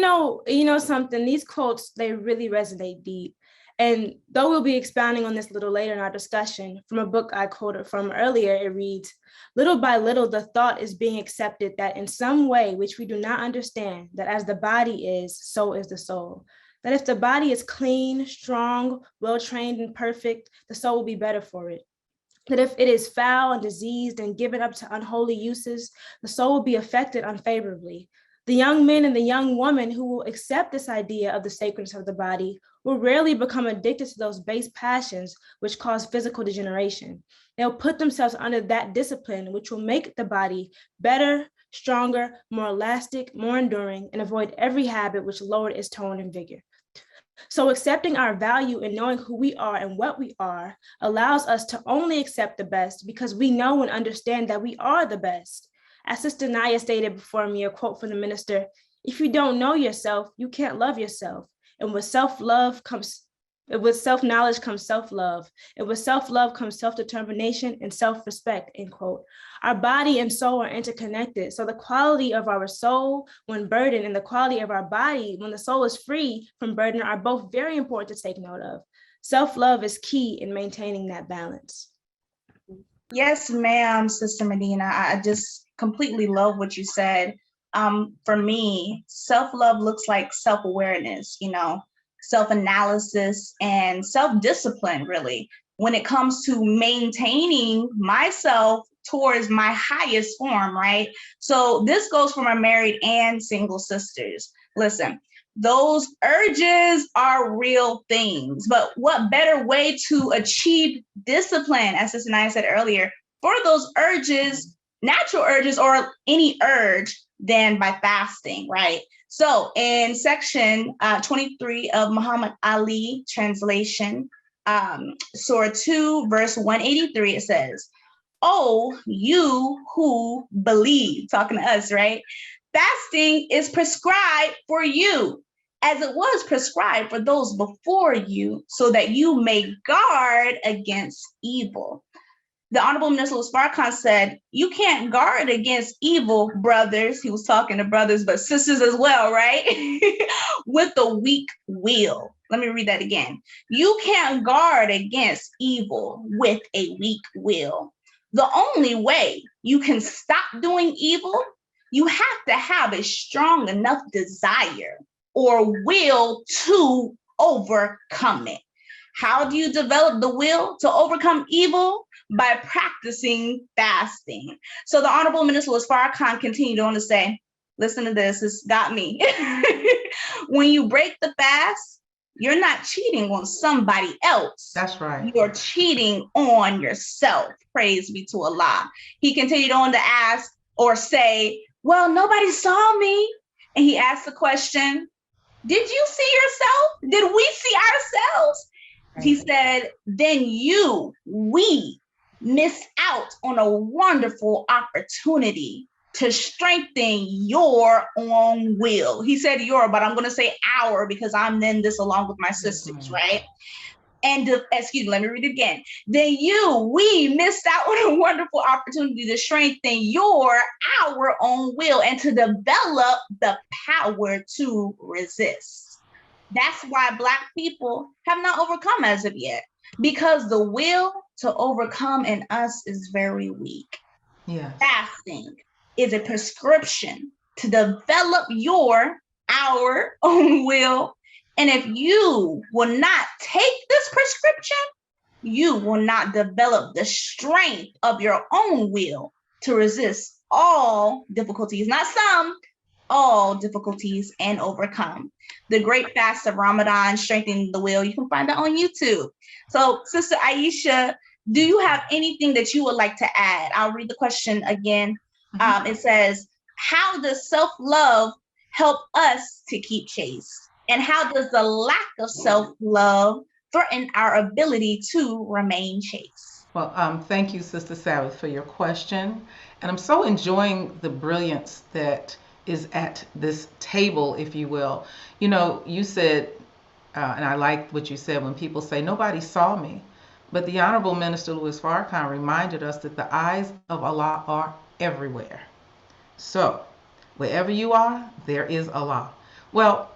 know something, these quotes, they really resonate deep. And though we'll be expounding on this a little later in our discussion, from a book I quoted from earlier, it reads, little by little, the thought is being accepted that in some way which we do not understand, that as the body is, so is the soul. That if the body is clean, strong, well-trained, and perfect, the soul will be better for it. That if it is foul and diseased and given up to unholy uses, the soul will be affected unfavorably. The young men and the young woman who will accept this idea of the sacredness of the body will rarely become addicted to those base passions which cause physical degeneration. They'll put themselves under that discipline, which will make the body better, stronger, more elastic, more enduring, and avoid every habit which lowered its tone and vigor. So accepting our value and knowing who we are and what we are allows us to only accept the best because we know and understand that we are the best. As Sister Naya stated before me, a quote from the minister, if you don't know yourself, you can't love yourself. And with self-love comes With self-knowledge comes self-love. And with self-love comes self-determination and self-respect, end quote. Our body and soul are interconnected. So the quality of our soul when burdened and the quality of our body when the soul is free from burden are both very important to take note of. Self-love is key in maintaining that balance. Yes, ma'am, Sister Medina. I just completely love what you said. For me, self-love looks like self-awareness, self-analysis and self-discipline, really, when it comes to maintaining myself towards my highest form, right? So this goes for my married and single sisters. Listen, those urges are real things, but what better way to achieve discipline, as Sister Naya said earlier, for those urges, natural urges or any urge, than by fasting, right? So in section 23 of Muhammad Ali translation, Surah 2, verse 183, it says, "Oh, you who believe," talking to us, right? "Fasting is prescribed for you as it was prescribed for those before you, so that you may guard against evil." The Honorable Minister Farrakhan said, "You can't guard against evil, brothers." He was talking to brothers, but sisters as well, right? "With a weak will." Let me read that again. "You can't guard against evil with a weak will. The only way you can stop doing evil, you have to have a strong enough desire or will to overcome it." How do you develop the will to overcome evil? By practicing fasting. So the Honorable Minister Farrakhan continued on to say, listen to this, it's got me. "When you break the fast, you're not cheating on somebody else. That's right. You're cheating on yourself. Praise be to Allah." He continued on to ask or say, "Well, nobody saw me." And he asked the question, "Did you see yourself? Did we see ourselves?" He said, "Then we miss out on a wonderful opportunity to strengthen your own will." He said your, but I'm going to say our because I'm in this along with my sisters, right? And excuse me, let me read it again. "Then we missed out on a wonderful opportunity to strengthen our own will and to develop the power to resist." That's why Black people have not overcome as of yet, because the will to overcome in us is very weak. Yeah. Fasting is a prescription to develop our own will. And if you will not take this prescription, you will not develop the strength of your own will to resist all difficulties, not some, all difficulties, and overcome. The Great Fast of Ramadan, Strengthening the Will. You can find that on YouTube. So, Sister Aisha, do you have anything that you would like to add? I'll read the question again. It says, how does self-love help us to keep chaste? And how does the lack of self-love threaten our ability to remain chaste? Well, thank you, Sister Sabbath, for your question. And I'm so enjoying the brilliance that is at this table, if you will. You said, and I like what you said when people say, nobody saw me. But the Honorable Minister Louis Farrakhan reminded us that the eyes of Allah are everywhere. So, wherever you are, there is Allah. Well,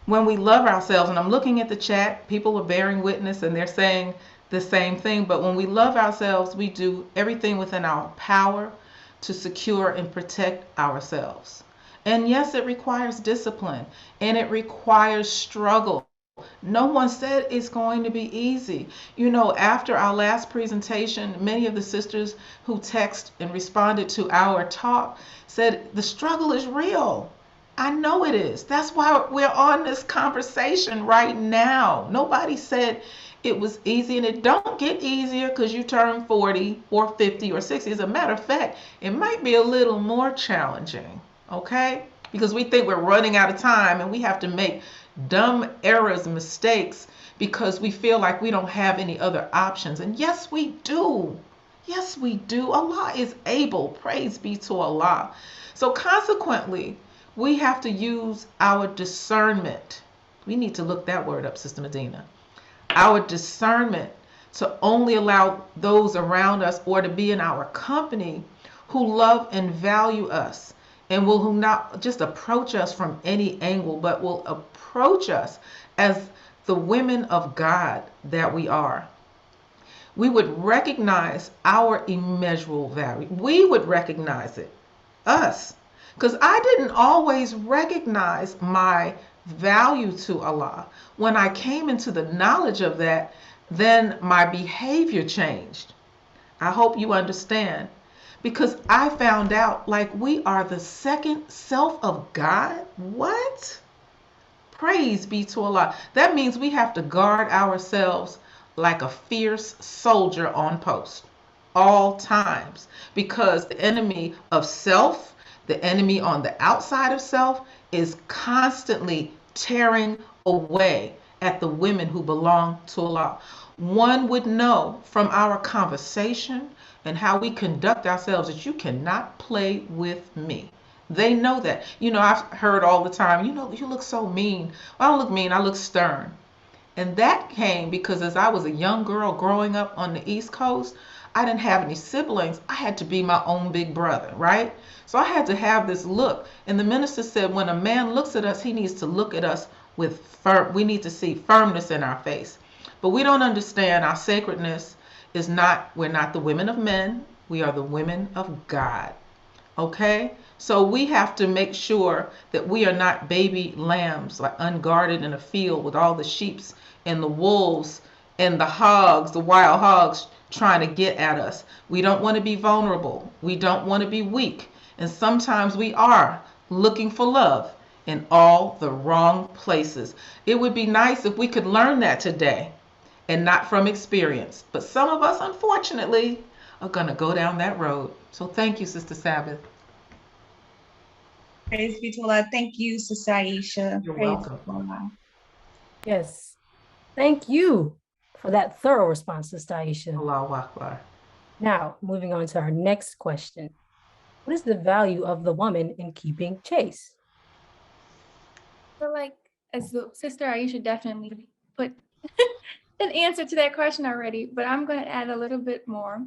when we love ourselves, and I'm looking at the chat, people are bearing witness and they're saying the same thing, but when we love ourselves, we do everything within our power to secure and protect ourselves. And yes, it requires discipline and it requires struggle. No one said it's going to be easy. After our last presentation, many of the sisters who texted and responded to our talk said the struggle is real. I know it is. That's why we're on this conversation right now. Nobody said it was easy, and it don't get easier because you turn 40 or 50 or 60. As a matter of fact, it might be a little more challenging, okay? Because we think we're running out of time and we have to make dumb errors and mistakes because we feel like we don't have any other options. And yes, we do. Yes, we do. Allah is able. Praise be to Allah. So consequently, we have to use our discernment. We need to look that word up, Sister Medina. our discernment to only allow those around us or to be in our company who love and value us and will who not just approach us from any angle, but will approach us as the women of God that we are. We would recognize our immeasurable value. We would recognize it, us. Because I didn't always recognize my value to Allah. When I came into the knowledge of that, then my behavior changed. I hope you understand. Because I found out like we are the second self of God. What? Praise be to Allah. That means we have to guard ourselves like a fierce soldier on post all times, because the enemy of self, the enemy on the outside of self, is constantly tearing away at the women who belong to Allah. One would know from our conversation and how we conduct ourselves that you cannot play with me. They know that. You know, I've heard all the time, you know, you look so mean. Well, I don't look mean, I look stern. And that came because as I was a young girl growing up on the East Coast, I didn't have any siblings. I had to be my own big brother, right? So I had to have this look. And the minister said, when a man looks at us, he needs to look at us with we need to see firmness in our face. But we don't understand our sacredness is not, we're not the women of men. We are the women of God. Okay? So we have to make sure that we are not baby lambs, like unguarded in a field with all the sheeps and the wolves and the hogs, the wild hogs trying to get at us. We don't want to be vulnerable. We don't want to be weak. And sometimes we are looking for love in all the wrong places. It would be nice if we could learn that today and not from experience. But some of us, unfortunately, are going to go down that road. So thank you, Sister Sabbath. Praise be to Allah. Thank you, Sister Aisha. You're Praise welcome. be to Allah. Yes. Thank you for that thorough response, Sister Aisha. Allahu Akbar. Now, moving on to our next question. What is the value of the woman in keeping chase? So like, as the Sister Aisha definitely put an answer to that question already, but I'm going to add a little bit more.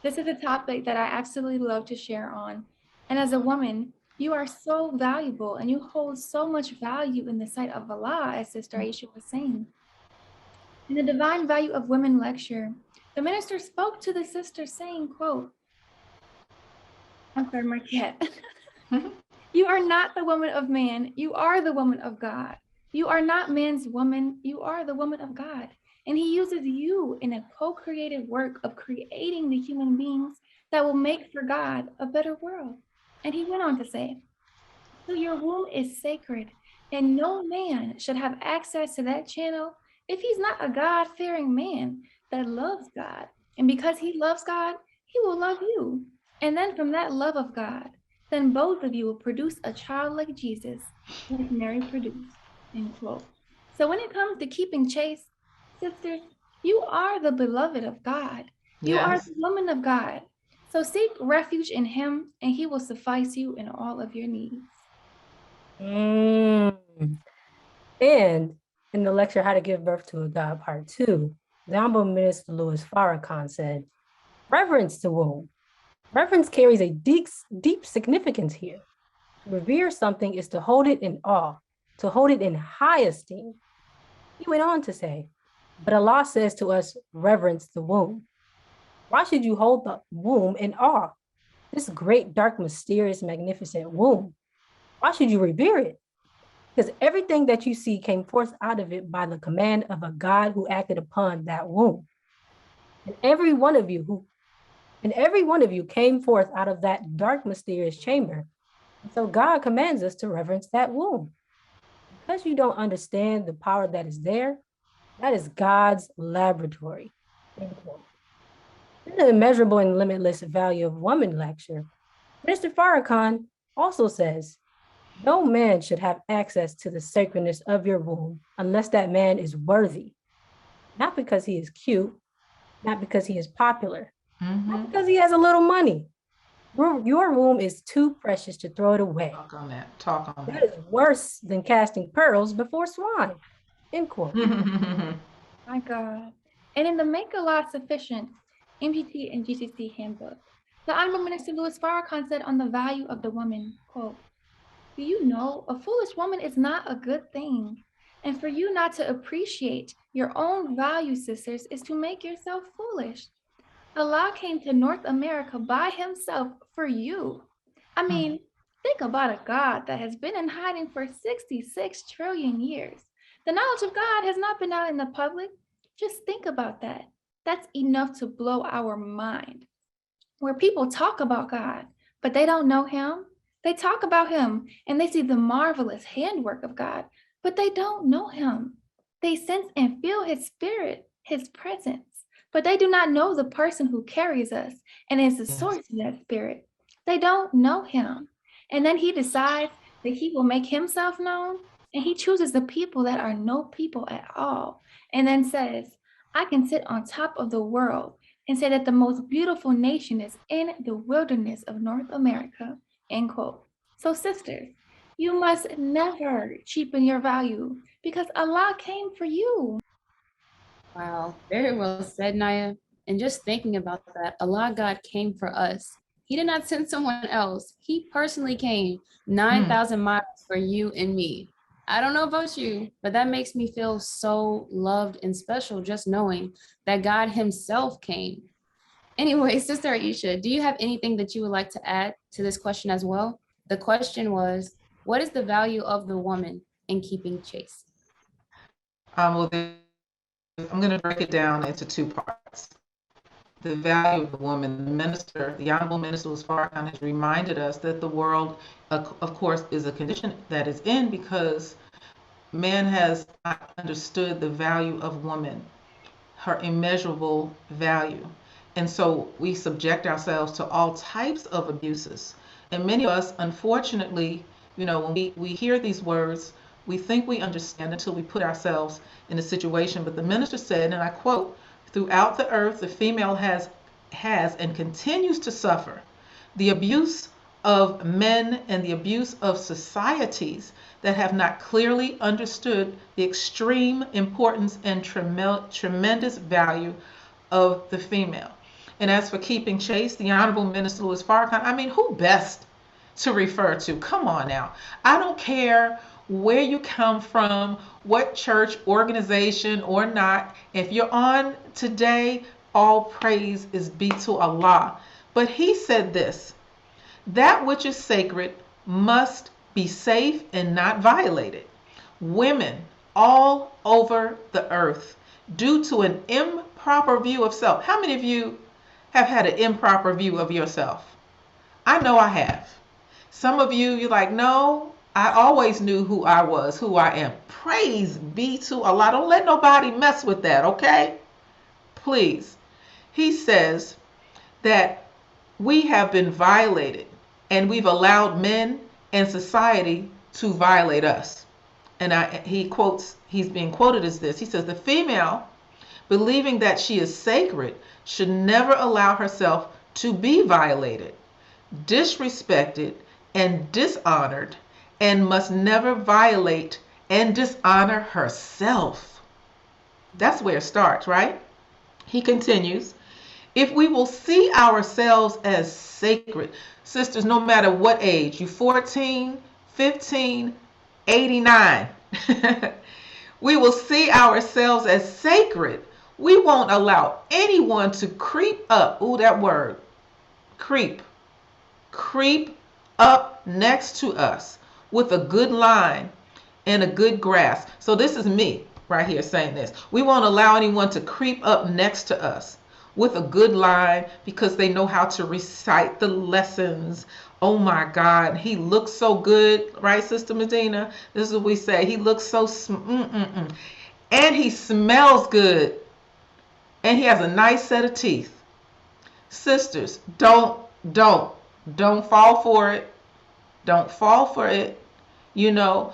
This is a topic that I absolutely love to share on. And as a woman, you are so valuable and you hold so much value in the sight of Allah, as Sister Aisha was saying. In the Divine Value of Women lecture, the minister spoke to the sister saying, quote, I'm sorry, my cat. You are not the woman of man, you are the woman of God. You are not man's woman, you are the woman of God. And he uses you in a co-creative work of creating the human beings that will make for God a better world. And he went on to say, so your womb is sacred, and no man should have access to that channel if he's not a God-fearing man that loves God. And because he loves God, he will love you. And then from that love of God, then both of you will produce a child like Jesus, like Mary produced, end quote. So when it comes to keeping chase, sisters, you are the beloved of God. You are the woman of God. So seek refuge in him, and he will suffice you in all of your needs. And in the lecture, How to Give Birth to a God, Part 2, the Honorable Minister Louis Farrakhan said, reverence the womb. Reverence carries a deep significance here. To revere something is to hold it in awe, to hold it in high esteem. He went on to say, but Allah says to us, reverence the womb. Why should you hold the womb in awe? This great, dark, mysterious, magnificent womb. Why should you revere it? Because everything that you see came forth out of it by the command of a God who acted upon that womb. And every one of you came forth out of that dark, mysterious chamber. And so God commands us to reverence that womb. Because you don't understand the power that is there, that is God's laboratory. In the Immeasurable and Limitless Value of Woman lecture, Mr. Farrakhan also says, no man should have access to the sacredness of your womb unless that man is worthy. Not because he is cute, not because he is popular, not because he has a little money. Your womb is too precious to throw it away. Talk on that. That is worse than casting pearls before swine. End quote. My God. And in the Make a Law Sufficient M.G.T and G.C.C handbook, the Honorable Minister Louis Farrakhan said on the value of the woman, quote, "Do you know a foolish woman is not a good thing? And for you not to appreciate your own value, sisters, is to make yourself foolish. Allah came to North America by himself for you. I mean, think about a God that has been in hiding for 66 trillion years. The knowledge of God has not been out in the public. Just think about that. That's enough to blow our mind. Where people talk about God, but they don't know him. They talk about him and they see the marvelous handwork of God, but they don't know him. They sense and feel his spirit, his presence, but they do not know the person who carries us and is the source of that spirit. They don't know him. And then he decides that he will make himself known, and he chooses the people that are no people at all, and then says, I can sit on top of the world and say that the most beautiful nation is in the wilderness of North America, end quote. So sisters, you must never cheapen your value because Allah came for you. Wow, very well said, Naya. And just thinking about that, Allah God came for us. He did not send someone else. He personally came 9,000 miles for you and me. I don't know about you, but that makes me feel so loved and special just knowing that God himself came. Anyway, Sister Aisha, do you have anything that you would like to add to this question as well? The question was, what is the value of the woman in keeping chaste? Well, I'm going to break it down into two parts. The value of the woman. The Honorable Minister Louis Farrakhan has reminded us that the world, of course, is a condition that is in because man has not understood the value of woman, her immeasurable value. And so we subject ourselves to all types of abuses. And many of us, unfortunately, when we hear these words, we think we understand until we put ourselves in a situation. But the minister said, and I quote, throughout the earth, the female has and continues to suffer the abuse of men and the abuse of societies that have not clearly understood the extreme importance and tremendous value of the female. And as for keeping chaste, the Honorable Minister Louis Farrakhan, I mean, who best to refer to? Come on now. I don't care where you come from, what church, organization, or not. If you're on today, all praise is be to Allah. But he said this, that which is sacred must be safe and not violated. Women all over the earth, due to an improper view of self. How many of you have had an improper view of yourself? I know I have. Some of you, you're like, no, I always knew who I was, who I am. Praise be to Allah. Don't let nobody mess with that, okay? Please. He says that we have been violated and we've allowed men and society to violate us. And he's being quoted as this. He says, the female, believing that she is sacred, should never allow herself to be violated, disrespected, and dishonored, and must never violate and dishonor herself. That's where it starts, right? He continues, if we will see ourselves as sacred, sisters, no matter what age, you 14, 15, 89, we will see ourselves as sacred. We won't allow anyone to creep up. Ooh, that word, creep up next to us with a good line and a good grasp. So this is me right here saying this. We won't allow anyone to creep up next to us with a good line because they know how to recite the lessons. Oh my God, he looks so good, right, Sister Medina? This is what we say. He looks so, and he smells good, and he has a nice set of teeth. Sisters, don't fall for it. Don't fall for it. We don't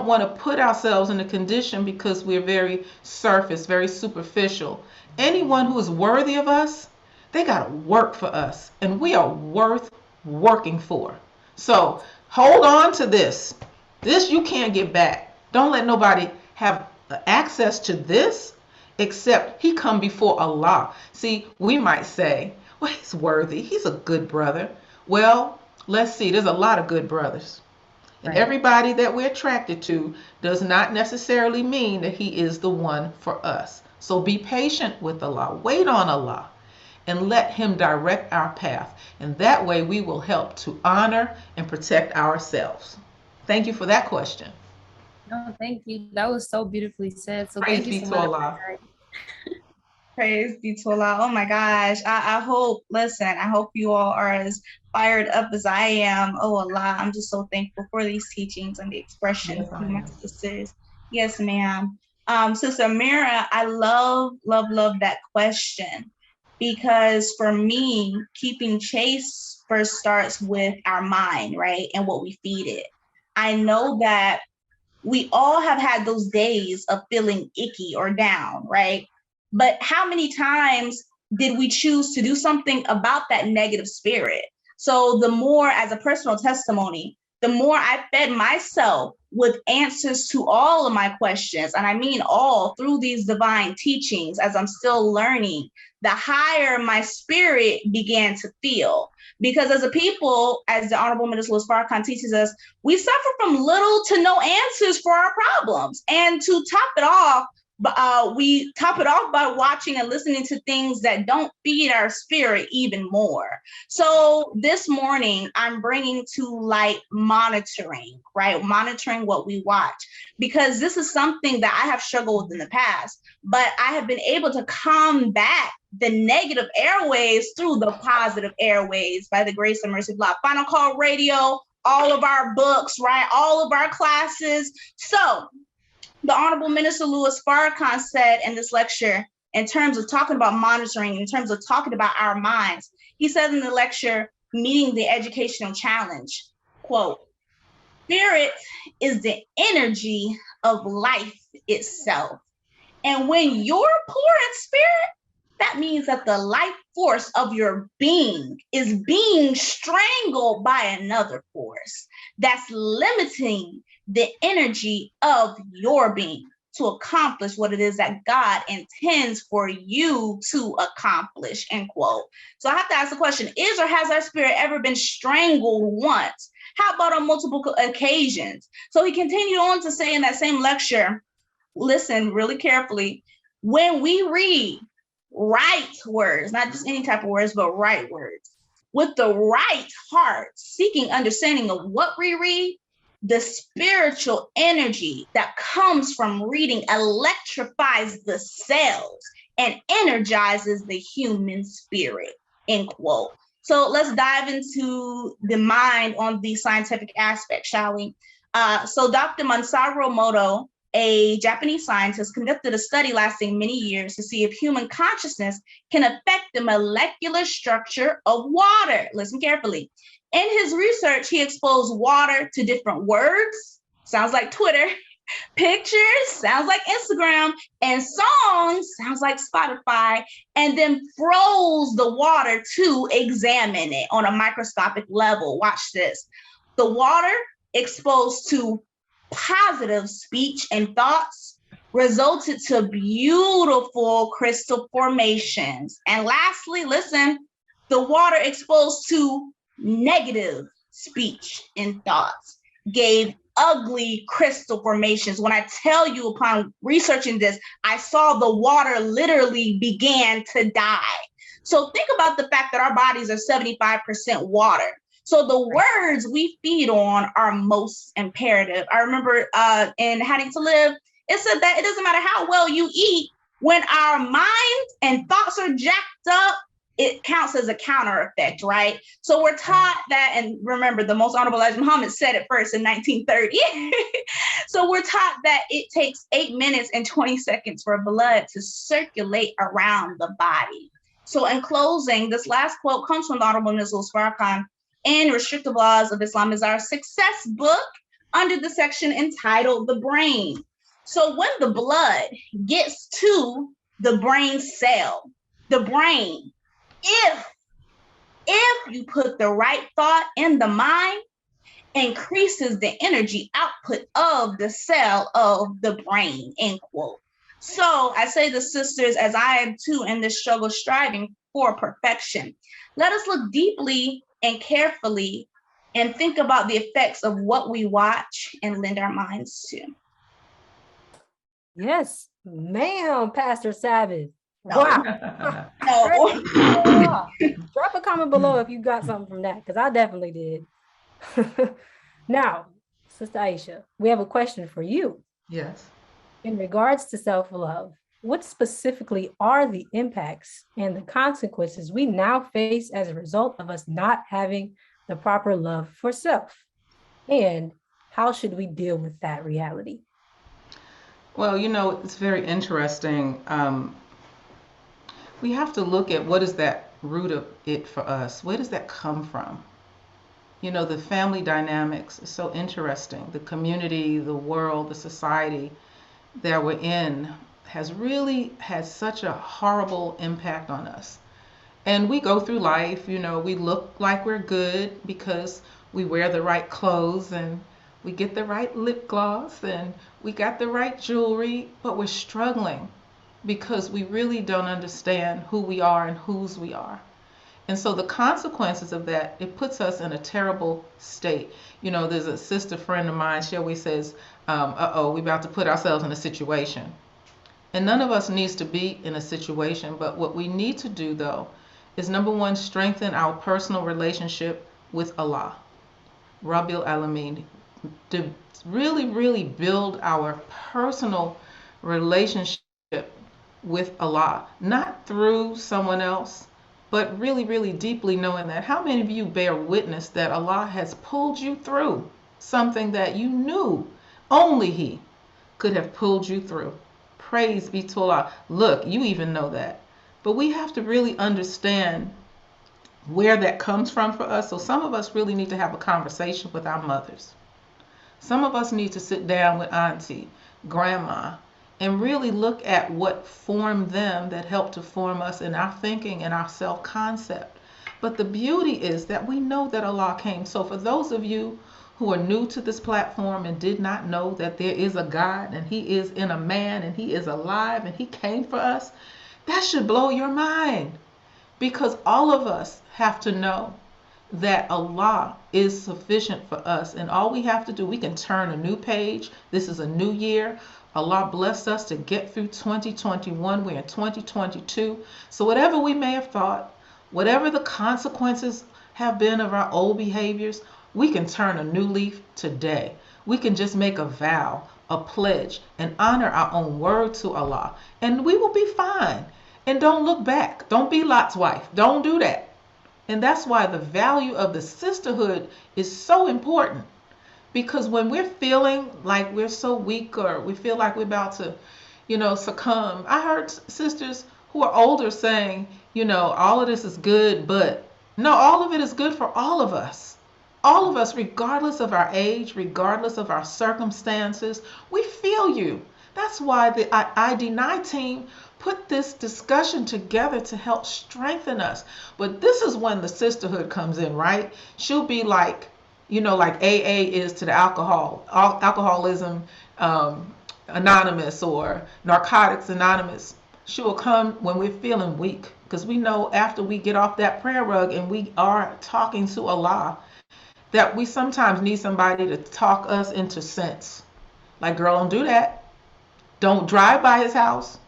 want to put ourselves in a condition because we're very surface, very superficial. Anyone who is worthy of us, they got to work for us, and we are worth working for. So hold on to this. This you can't get back. Don't let nobody have access to this except he come before Allah. See, we might say, well, he's worthy. He's a good brother. Well, let's see. There's a lot of good brothers. And Right. everybody that we're attracted to does not necessarily mean that he is the one for us. So be patient with Allah. Wait on Allah and let him direct our path. And that way we will help to honor and protect ourselves. Thank you for that question. No, thank you. That was so beautifully said. So Praise thank you be so to much. Allah. Praise be to Allah. Oh my gosh. I hope, listen, I hope you all are as fired up as I am. Oh Allah, I'm just so thankful for these teachings and the expression Yes, I from my am. sisters. Yes, ma'am. Sister Amira, I love, love, love that question, because for me, keeping chase first starts with our mind, right? And what we feed it. I know that we all have had those days of feeling icky or down, right? But how many times did we choose to do something about that negative spirit? So the more, as a personal testimony, the more I fed myself with answers to all of my questions, and I mean all, through these divine teachings as I'm still learning, the higher my spirit began to feel. Because as a people, as the Honorable Minister Louis Farrakhan teaches us, we suffer from little to no answers for our problems. And to top it off, we top it off by watching and listening to things that don't feed our spirit even more. So this morning, I'm bringing to light monitoring, right? Monitoring what we watch, because this is something that I have struggled with in the past, but I have been able to combat the negative airwaves through the positive airwaves by the grace and mercy of Allah. Final Call Radio, all of our books, right? All of our classes. So the Honorable Minister Louis Farrakhan said in this lecture, in terms of talking about monitoring, in terms of talking about our minds, he said in the lecture, Meeting the Educational Challenge, quote, "Spirit is the energy of life itself. And when you're poor in spirit, that means that the life force of your being is being strangled by another force that's limiting the energy of your being to accomplish what it is that God intends for you to accomplish," end quote. So I have to ask the question, is or has our spirit ever been strangled once? How about on multiple occasions? So he continued on to say in that same lecture, listen really carefully, when we read right words, not just any type of words, but right words, with the right heart, seeking understanding of what we read, the spiritual energy that comes from reading electrifies the cells and energizes the human spirit, end quote. So let's dive into the mind on the scientific aspect, shall we? So Dr. Masaru Emoto, a Japanese scientist, conducted a study lasting many years to see if human consciousness can affect the molecular structure of water. Listen carefully. In his research, he exposed water to different words, sounds like Twitter, pictures, sounds like Instagram, and songs, sounds like Spotify, and then froze the water to examine it on a microscopic level. Watch this. The water exposed to positive speech and thoughts resulted to beautiful crystal formations. And lastly, listen, the water exposed to negative speech and thoughts gave ugly crystal formations. When I tell you, upon researching this, I saw the water literally began to die. So think about the fact that our bodies are 75% water. So the words we feed on are most imperative. I remember in Having to Live, it said that it doesn't matter how well you eat, when our minds and thoughts are jacked up, it counts as a counter effect, right? So we're taught that, and remember, the Most Honorable Elijah Muhammad said it first in 1930. So we're taught that it takes 8 minutes and 20 seconds for blood to circulate around the body. So in closing, this last quote comes from the Honorable Minister Louis Farrakhan in Restrictive Laws of Islam, is our success book under the section entitled The Brain. So when the blood gets to the brain cell, the brain, if you put the right thought in the mind, increases the energy output of the cell of the brain, end quote. So I say to sisters, as I am too in this struggle, striving for perfection, let us look deeply and carefully and think about the effects of what we watch and lend our minds to. Yes, ma'am, Pastor Sabbath. No. Wow. No. Drop a comment below if you got something from that, because I definitely did. Now, Sister Aisha, we have a question for you. Yes. In regards to self-love, what specifically are the impacts and the consequences we now face as a result of us not having the proper love for self? And how should we deal with that reality? Well, it's very interesting. We have to look at what is that root of it for us. Where does that come from? The family dynamics is so interesting. The community, the world, the society that we're in has really had such a horrible impact on us. And we go through life, we look like we're good because we wear the right clothes and we get the right lip gloss and we got the right jewelry, but we're struggling because we really don't understand who we are and whose we are. And so the consequences of that, it puts us in a terrible state. There's a sister friend of mine, she always says, we're about to put ourselves in a situation. And none of us needs to be in a situation, but what we need to do, though, is number one, strengthen our personal relationship with Allah, Rabbil Alameen, to really, really build our personal relationship with Allah, not through someone else, but really, really deeply knowing that. How many of you bear witness that Allah has pulled you through something that you knew only He could have pulled you through? Praise be to Allah. Look, you even know that. But we have to really understand where that comes from for us. So some of us really need to have a conversation with our mothers. Some of us need to sit down with auntie, grandma, and really look at what formed them that helped to form us in our thinking and our self-concept. But the beauty is that we know that Allah came. So for those of you who are new to this platform and did not know that there is a God and He is in a man and He is alive and He came for us, that should blow your mind, because all of us have to know that Allah is sufficient for us, and all we have to do, we can turn a new page. This is a new year. Allah blessed us to get through 2021. We're in 2022. So whatever we may have thought, whatever the consequences have been of our old behaviors, we can turn a new leaf today. We can just make a vow, a pledge, and honor our own word to Allah, and we will be fine. And don't look back. Don't be Lot's wife. Don't do that. And that's why the value of the sisterhood is so important. Because when we're feeling like we're so weak or we feel like we're about to, succumb. I heard sisters who are older saying, all of this is good, but no, all of it is good for all of us. All of us, regardless of our age, regardless of our circumstances, we feel you. That's why the iDENY team put this discussion together to help strengthen us. But this is when the sisterhood comes in, right? She'll be like, like AA is to the alcoholism anonymous or narcotics anonymous. She will come when we're feeling weak, because we know after we get off that prayer rug and we are talking to Allah, that we sometimes need somebody to talk us into sense. Like, girl, don't do that. Don't drive by his house.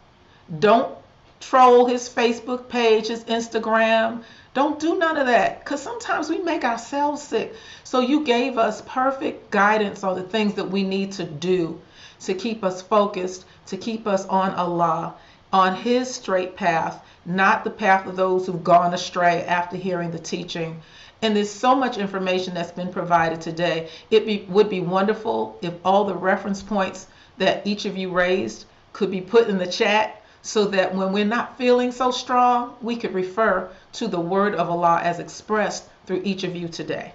Don't troll his Facebook page, his Instagram. Don't do none of that, because sometimes we make ourselves sick. So you gave us perfect guidance on the things that we need to do to keep us focused, to keep us on Allah, on His straight path, not the path of those who've gone astray after hearing the teaching. And there's so much information that's been provided today. Would be wonderful if all the reference points that each of you raised could be put in the chat, so that when we're not feeling so strong, we could refer to the word of Allah as expressed through each of you today.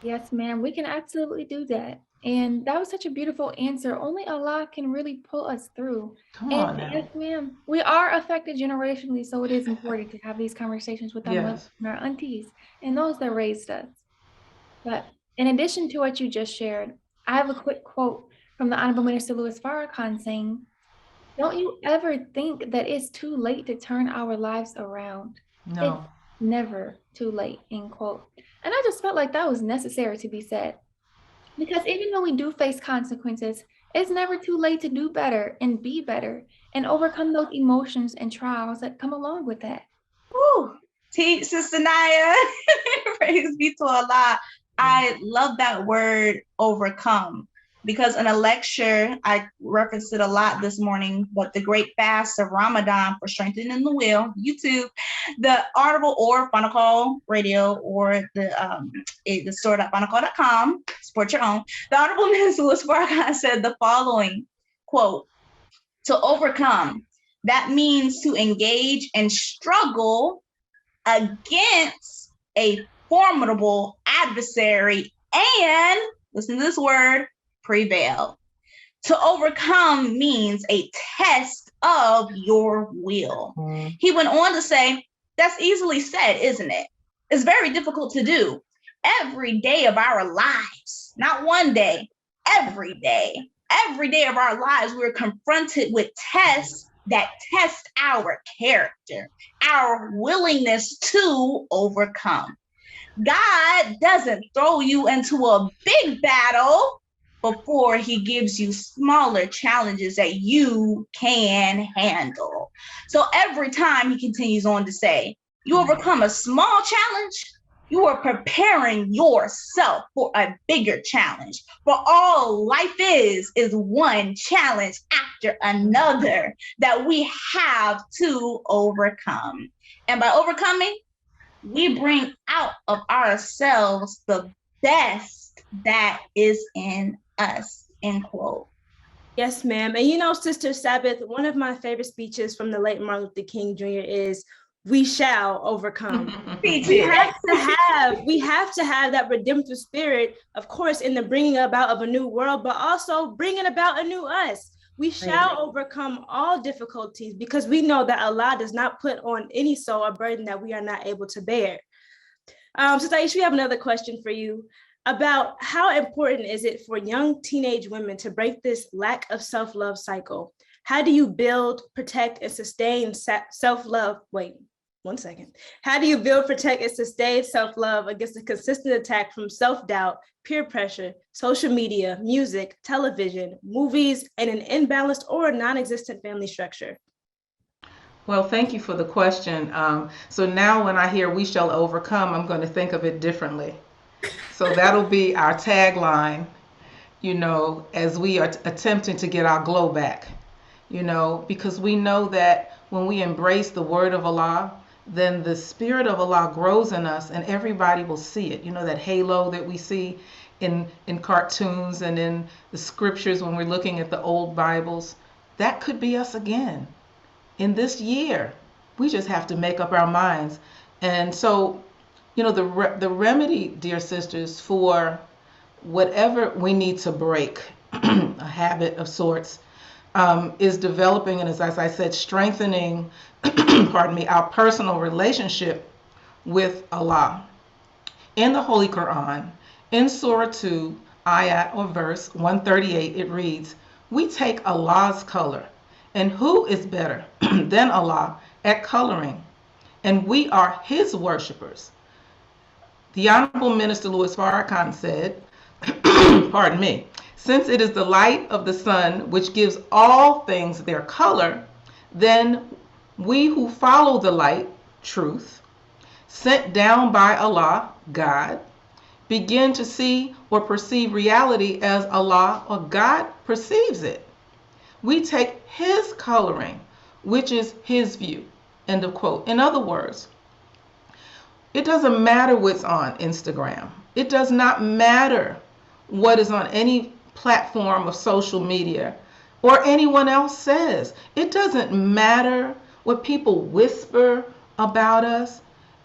Yes, ma'am, we can absolutely do that. And that was such a beautiful answer. Only Allah can really pull us through. Come And on now. yes, ma'am, we are affected generationally, so it is important to have these conversations with our mothers and our aunties and those that raised us. But in addition to what you just shared, I have a quick quote from the Honorable Minister Louis Farrakhan saying, don't you ever think that it's too late to turn our lives around. No. It's never too late, end quote. And I just felt like that was necessary to be said. Because even though we do face consequences, it's never too late to do better and be better and overcome those emotions and trials that come along with that. Woo. Sister Naya, praise be to Allah. I love that word overcome because in a lecture, I referenced it a lot this morning, but the great fast of Ramadan for strengthening the will, YouTube, the Audible or Phonical Radio or the store.phonical.com, support your own. The Honorable Minister Louis Farrakhan said the following, quote, to overcome, that means to engage and struggle against a formidable adversary and, listen to this word, prevail. To overcome means a test of your will. He went on to say, that's easily said, isn't it? It's very difficult to do. Every day of our lives, not one day, every day of our lives, we're confronted with tests that test our character, our willingness to overcome. God doesn't throw you into a big battle before he gives you smaller challenges that you can handle. So every time, he continues on to say, you overcome a small challenge, you are preparing yourself for a bigger challenge. For all life is one challenge after another that we have to overcome. And by overcoming, we bring out of ourselves the best that is in us, end quote. Yes, ma'am. And you know, Sister Sabbath, one of my favorite speeches from the late Martin Luther King Jr. is, we shall overcome. we have to have that redemptive spirit, of course, in the bringing about of a new world, but also bringing about a new us. We shall overcome all difficulties because we know that Allah does not put on any soul a burden that we are not able to bear. Sister Aisha, we have another question for you about how important is it for young teenage women to break this lack of self-love cycle? How do you build, protect, and sustain self-love? Wait, 1 second. How do you build, protect, and sustain self-love against a consistent attack from self-doubt, peer pressure, social media, music, television, movies, and an imbalanced or non-existent family structure? Well, thank you for the question. So now when I hear we shall overcome, I'm going to think of it differently. So that'll be our tagline, you know, as we are attempting to get our glow back, you know, because we know that when we embrace the word of Allah, then the spirit of Allah grows in us and everybody will see it. You know, that halo that we see in cartoons and in the scriptures when we're looking at the old Bibles, that could be us again in this year. We just have to make up our minds. And so, you know, the remedy, dear sisters, for whatever we need to break, a habit of sorts, is developing and, as I said, strengthening, pardon me, our personal relationship with Allah. In the Holy Quran, in Surah 2, ayat or verse 138, it reads, we take Allah's color, and who is better than Allah at coloring? And we are his worshipers. The Honorable Minister Louis Farrakhan said, pardon me, since it is the light of the sun which gives all things their color, then we who follow the light, truth, sent down by Allah, God, begin to see or perceive reality as Allah or God perceives it. We take his coloring, which is his view, end of quote. In other words, it doesn't matter what's on Instagram. It does not matter what is on any platform of social media or anyone else says. It doesn't matter what people whisper about us.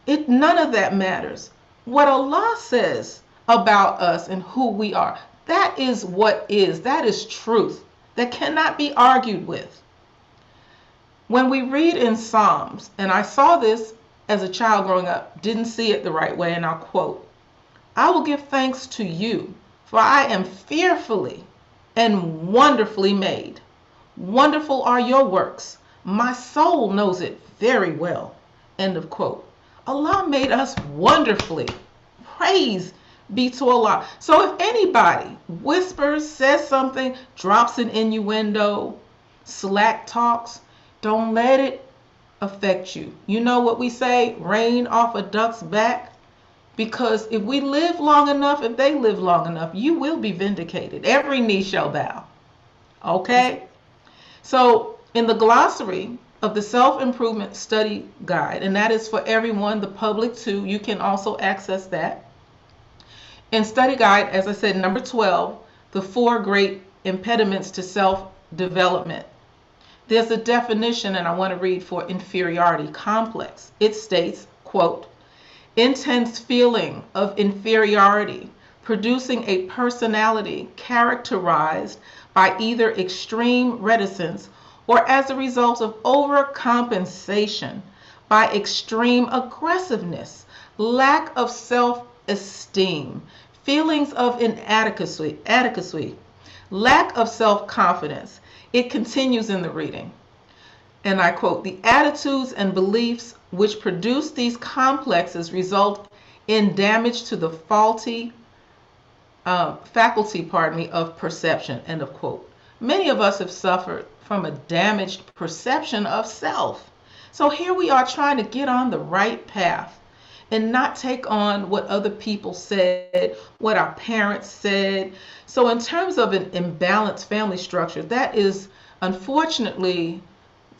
None of that matters. What Allah says about us and who we are, that is what is. That is truth that cannot be argued with. When we read in Psalms, and I saw this as a child growing up, didn't see it the right way, and I'll quote, I will give thanks to you, for I am fearfully and wonderfully made. Wonderful are your works. My soul knows it very well. End of quote. Allah made us wonderfully. Praise be to Allah. So if anybody whispers, says something, drops an innuendo, slack talks, don't let it affect you. You know what we say? Rain off a duck's back. Because if we live long enough, if they live long enough, you will be vindicated. Every knee shall bow. Okay? So in the glossary of the Self-Improvement Study Guide, and that is for everyone, the public too, you can also access that. In Study Guide, as I said, number 12, the 4 great impediments to self-development. There's a definition, and I want to read for inferiority complex. It states, quote, intense feeling of inferiority, producing a personality characterized by either extreme reticence or as a result of overcompensation by extreme aggressiveness, lack of self-esteem, feelings of inadequacy, lack of self-confidence. It continues in the reading. And I quote, the attitudes and beliefs which produce these complexes result in damage to the faculty of perception, end of quote. Many of us have suffered from a damaged perception of self. So here we are trying to get on the right path and not take on what other people said, what our parents said. So in terms of an imbalanced family structure, that is unfortunately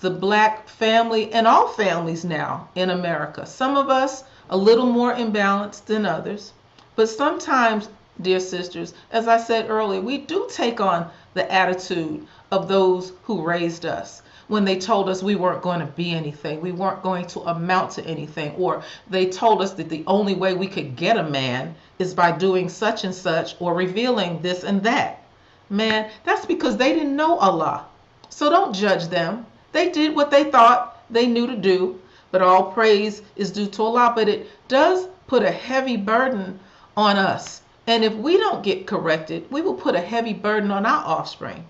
the Black family and all families now in America. Some of us a little more imbalanced than others, but sometimes, dear sisters, as I said earlier, we do take on the attitude of those who raised us when they told us we weren't going to be anything, we weren't going to amount to anything, or they told us that the only way we could get a man is by doing such and such or revealing this and that. Man, that's because they didn't know Allah. So don't judge them. They did what they thought they knew to do, but all praise is due to Allah. But it does put a heavy burden on us. And if we don't get corrected, we will put a heavy burden on our offspring.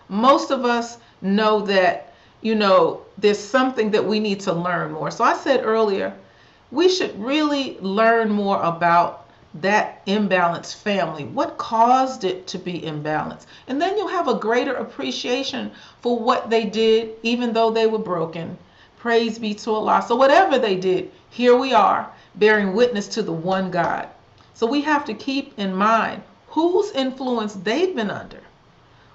Most of us know that, there's something that we need to learn more. So I said earlier, we should really learn more about that imbalanced family. What caused it to be imbalanced? And then you'll have a greater appreciation for what they did, even though they were broken. Praise be to Allah. So whatever they did, here we are, bearing witness to the one God. So we have to keep in mind whose influence they've been under.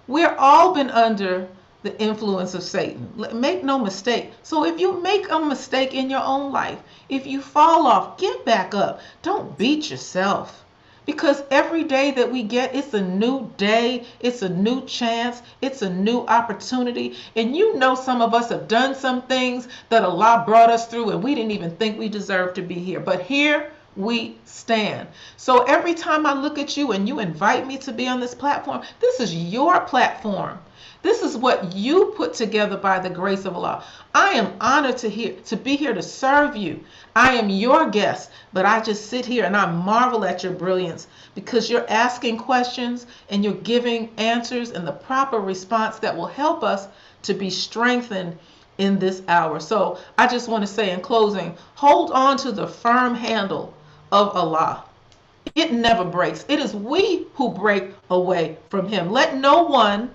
We're all been under the influence of Satan. Make no mistake. So if you make a mistake in your own life, if you fall off, get back up. Don't beat yourself. Because every day that we get, it's a new day, it's a new chance, it's a new opportunity. And some of us have done some things that Allah brought us through and we didn't even think we deserved to be here. But here we stand. So every time I look at you and you invite me to be on this platform, this is your platform. This is what you put together by the grace of Allah. I am honored to be here to serve you. I am your guest, but I just sit here and I marvel at your brilliance because you're asking questions and you're giving answers and the proper response that will help us to be strengthened in this hour. So I just want to say in closing, hold on to the firm handle of Allah. It never breaks. It is we who break away from Him. Let no one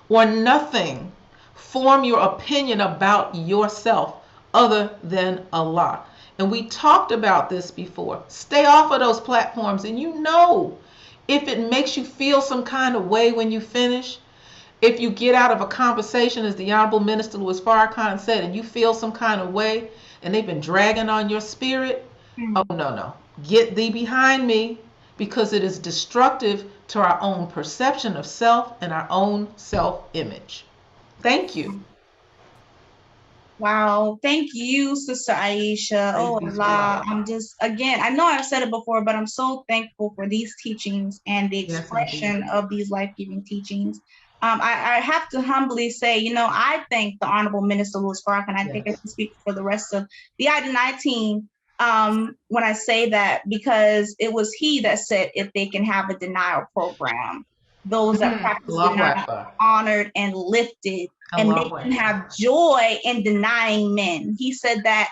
or nothing form your opinion about yourself other than Allah. And we talked about this before. Stay off of those platforms, and if it makes you feel some kind of way when you finish, if you get out of a conversation, as the Honorable Minister Louis Farrakhan said, and you feel some kind of way, and they've been dragging on your spirit, oh no. Get thee behind me, because it is destructive to our own perception of self and our own self-image. Thank you. Wow. Thank you, Sister Aisha. Oh, Allah. I know I've said it before, but I'm so thankful for these teachings and the expression of these life-giving teachings. I have to humbly say, I thank the Honorable Minister Louis Farrakhan. I think I can speak for the rest of the iDENY team when I say that, because it was he that said if they can have a denial program. those that practice Allahu denial Akbar. honored and lifted, and they Allahu can Akbar. have joy in denying men. He said that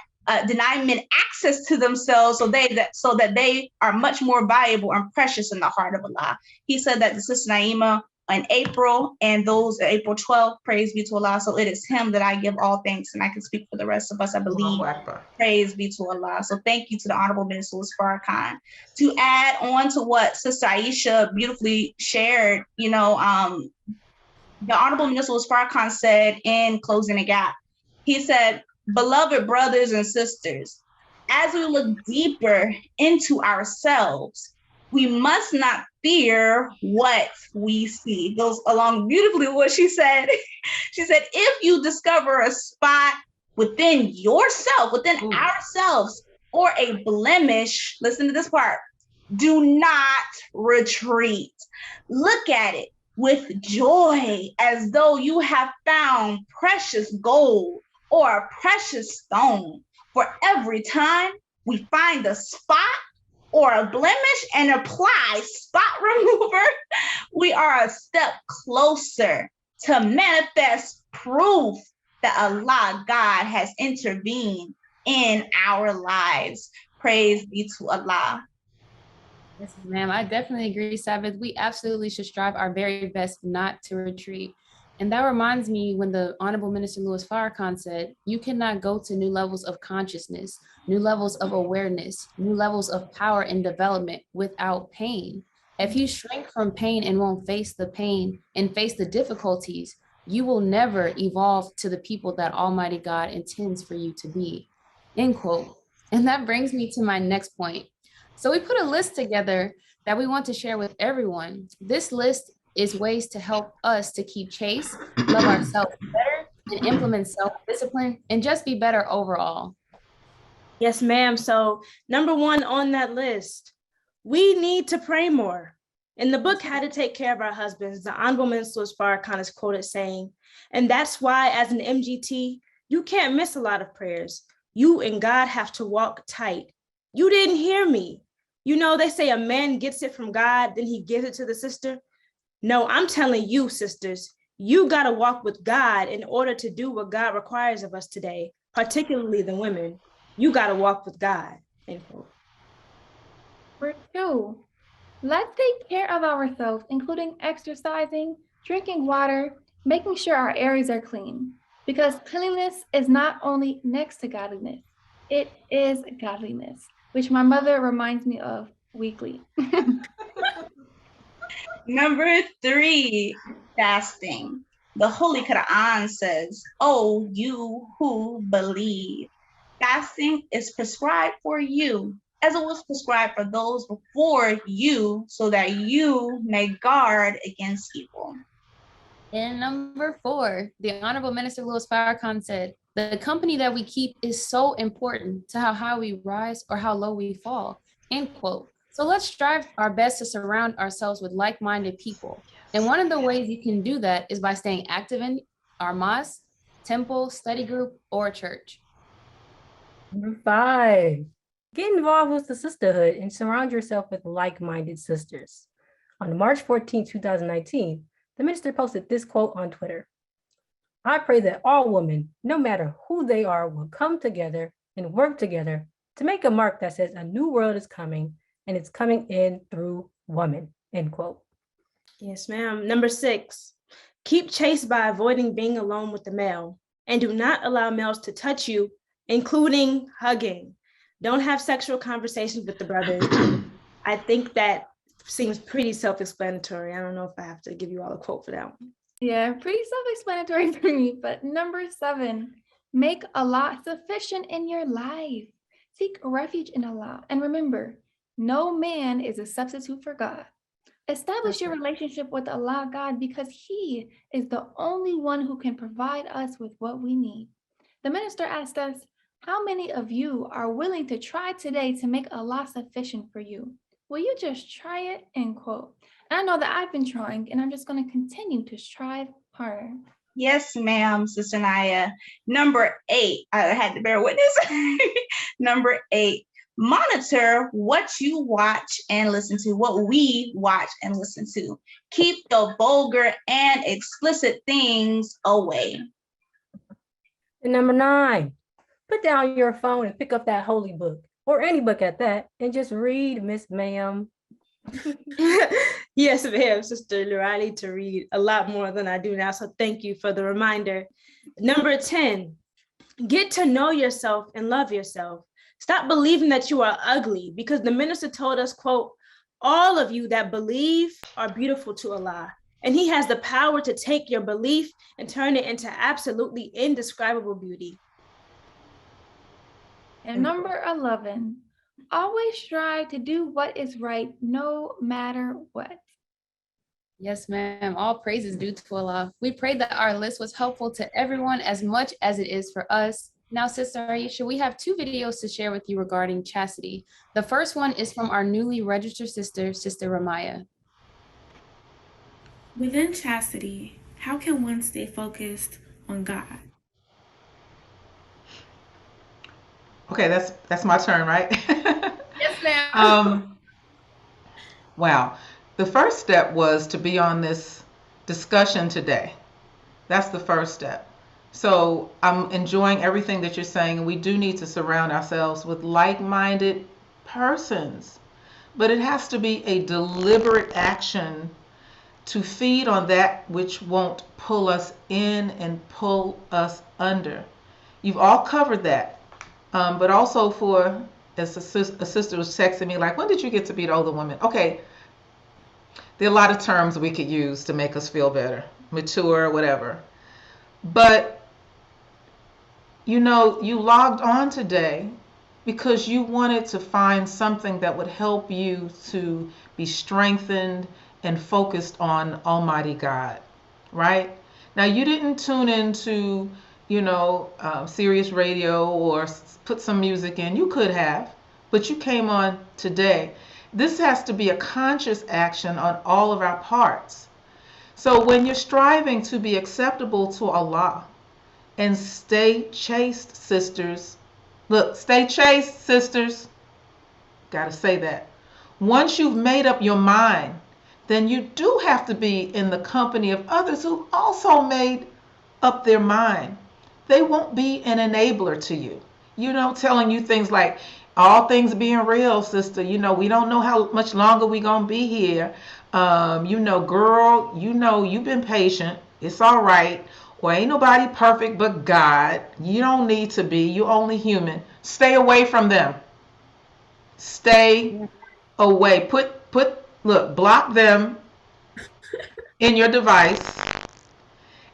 denying men access to themselves so that they are much more valuable and precious in the heart of Allah. He said that to Sister Naima in April, and those April 12th, praise be to Allah. So it is him that I give all thanks, and I can speak for the rest of us, I believe. Allahu Akbar. Praise be to Allah. So thank you to the Honorable Minister Farrakhan. To add on to what Sister Aisha beautifully shared, the Honorable Minister Farrakhan said in Closing the Gap, he said, beloved brothers and sisters, as we look deeper into ourselves, we must not fear what we see. It goes along beautifully with what she said. She said, if you discover a spot within yourself, within ourselves, or a blemish, listen to this part, do not retreat. Look at it with joy as though you have found precious gold or a precious stone. For every time we find a spot or a blemish and apply spot remover, we are a step closer to manifest proof that Allah, God, has intervened in our lives. Praise be to Allah. Yes, ma'am. I definitely agree, Sabbath. We absolutely should strive our very best not to retreat. And that reminds me when the Honorable Minister Louis Farrakhan said, you cannot go to new levels of consciousness, new levels of awareness, new levels of power and development without pain. If you shrink from pain and won't face the pain and face the difficulties, you will never evolve to the people that Almighty God intends for you to be, end quote. And that brings me to my next point. So we put a list together that we want to share with everyone. This list is ways to help us to keep chase, love ourselves better, and implement self-discipline, and just be better overall. Yes, ma'am. So number one on that list, we need to pray more. In the book, How to Take Care of Our Husbands, the Honorable Minister Farrakhan is quoted saying, and that's why as an MGT, you can't miss a lot of prayers. You and God have to walk tight. You didn't hear me. They say a man gets it from God, then he gives it to the sister. No, I'm telling you, sisters, you got to walk with God in order to do what God requires of us today, particularly the women. You got to walk with God. End quote. Number 2, let's take care of ourselves, including exercising, drinking water, making sure our areas are clean. Because cleanliness is not only next to godliness, it is godliness, which my mother reminds me of weekly. Number 3, fasting. The Holy Quran says, oh, you who believe. Fasting is prescribed for you, as it was prescribed for those before you, so that you may guard against evil. And number 4, the Honorable Minister Louis Farrakhan said, the company that we keep is so important to how high we rise or how low we fall, end quote. So let's strive our best to surround ourselves with like-minded people. And one of the ways you can do that is by staying active in our mosque, temple, study group, or church. Number 5, get involved with the sisterhood and surround yourself with like-minded sisters. On March 14, 2019, the minister posted this quote on Twitter. I pray that all women, no matter who they are, will come together and work together to make a mark that says a new world is coming, and it's coming in through woman, end quote. Yes, ma'am. Number 6, keep chaste by avoiding being alone with the male, and do not allow males to touch you, including hugging. Don't have sexual conversations with the brothers. I think that seems pretty self-explanatory. I don't know if I have to give you all a quote for that one. Yeah, pretty self-explanatory for me. But number 7, make Allah sufficient in your life. Seek refuge in Allah. And remember, no man is a substitute for God. Establish your relationship with Allah, God, because He is the only one who can provide us with what we need. The minister asked us, how many of you are willing to try today to make Allah sufficient for you? Will you just try it? End quote. And I know that I've been trying, and I'm just going to continue to strive harder. Yes, ma'am, Sister Naya. Number 8, I had to bear witness. Number 8, Monitor what you watch and listen to, what we watch and listen to. Keep the vulgar and explicit things away. And number 9, put down your phone and pick up that holy book, or any book at that, and just read, Miss Ma'am. Yes, ma'am, Sister Lou. I need to read a lot more than I do now, so thank you for the reminder. Number 10, get to know yourself and love yourself. Stop believing that you are ugly, because the minister told us, quote, all of you that believe are beautiful to Allah, and he has the power to take your belief and turn it into absolutely indescribable beauty. And number 11, always strive to do what is right no matter what. Yes, ma'am. All praise is due to Allah. We pray that our list was helpful to everyone as much as it is for us. Now, Sister Aisha, we have 2 videos to share with you regarding chastity. The first one is from our newly registered sister, Sister Ramaya. Within chastity, how can one stay focused on God? Okay, that's my turn, right? Yes, ma'am. Wow. The first step was to be on this discussion today. That's the first step. So I'm enjoying everything that you're saying, and we do need to surround ourselves with like-minded persons. But it has to be a deliberate action to feed on that which won't pull us in and pull us under. You've all covered that. But also as a sister was texting me, like, when did you get to be the older woman? Okay, there are a lot of terms we could use to make us feel better, mature, whatever. But, you logged on today because you wanted to find something that would help you to be strengthened and focused on Almighty God, right? Now, you didn't tune into, Sirius Radio or put some music in. You could have, but you came on today. This has to be a conscious action on all of our parts. So when you're striving to be acceptable to Allah and stay chaste, sisters. Look, stay chaste, sisters. Got to say that. Once you've made up your mind, then you do have to be in the company of others who also made up their mind. They won't be an enabler to you. Telling you things like, all things being real, sister, we don't know how much longer we going to be here. Girl, you've been patient. It's all right. Well, ain't nobody perfect but God. You don't need to be. You're only human. Stay away from them. Stay away. Block them in your device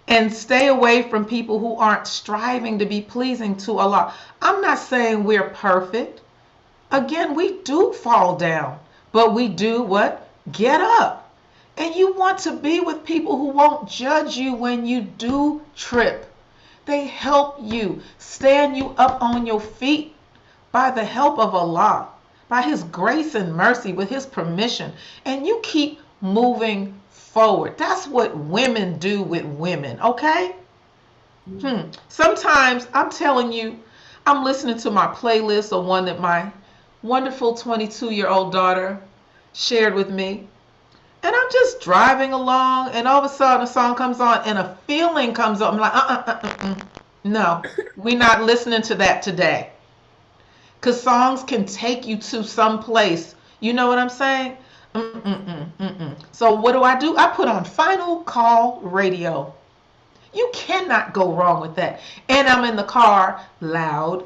and stay away from people who aren't striving to be pleasing to Allah. I'm not saying we're perfect. Again, we do fall down, but we do what? Get up. And you want to be with people who won't judge you when you do trip. They help you, stand you up on your feet by the help of Allah, by His grace and mercy, with His permission. And you keep moving forward. That's what women do with women, okay? Sometimes, I'm telling you, I'm listening to my playlist of one that my wonderful 22-year-old daughter shared with me. And I'm just driving along, and all of a sudden a song comes on and a feeling comes up. I'm like, no, we're not listening to that today. Because songs can take you to some place. You know what I'm saying? So what do? I put on Final Call Radio. You cannot go wrong with that. And I'm in the car, loud,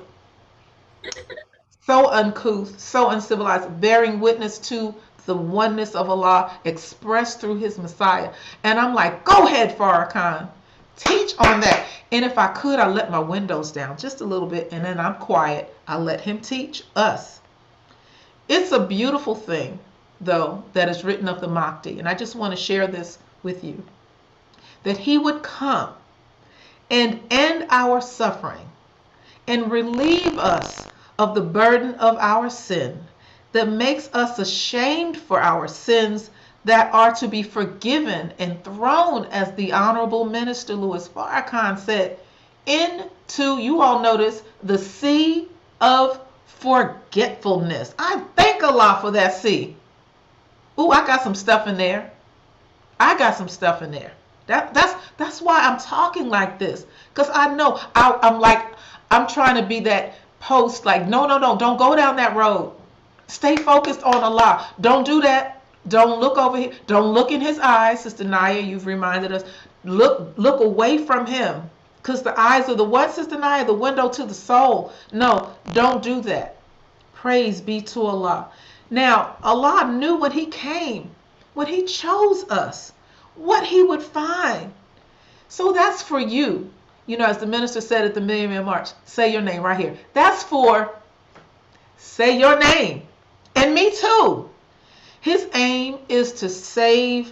so uncouth, so uncivilized, bearing witness to the oneness of Allah expressed through His Messiah. And I'm like, go ahead, Farrakhan. Teach on that. And if I could, I let my windows down just a little bit, and then I'm quiet. I let him teach us. It's a beautiful thing, though, that is written of the M.G.T. And I just want to share this with you. That he would come and end our suffering and relieve us of the burden of our sin that makes us ashamed for our sins that are to be forgiven and thrown, as the Honorable Minister Louis Farrakhan said, into, you all notice, the sea of forgetfulness. I thank Allah for that. See, ooh, I got some stuff in there. I got some stuff in there. That's why I'm talking like this, because I know I'm trying to be that post. Like, no, don't go down that road. Stay focused on Allah. Don't do that. Don't look over here. Don't look in his eyes. Sister Naya, you've reminded us. Look away from him. Because the eyes are the what, Sister Naya? The window to the soul. No, don't do that. Praise be to Allah. Now, Allah knew when he came, when he chose us, what he would find. So that's for you. You know, as the minister said at the Million Man March, say your name right here. That's for say your name. And me too. His aim is to save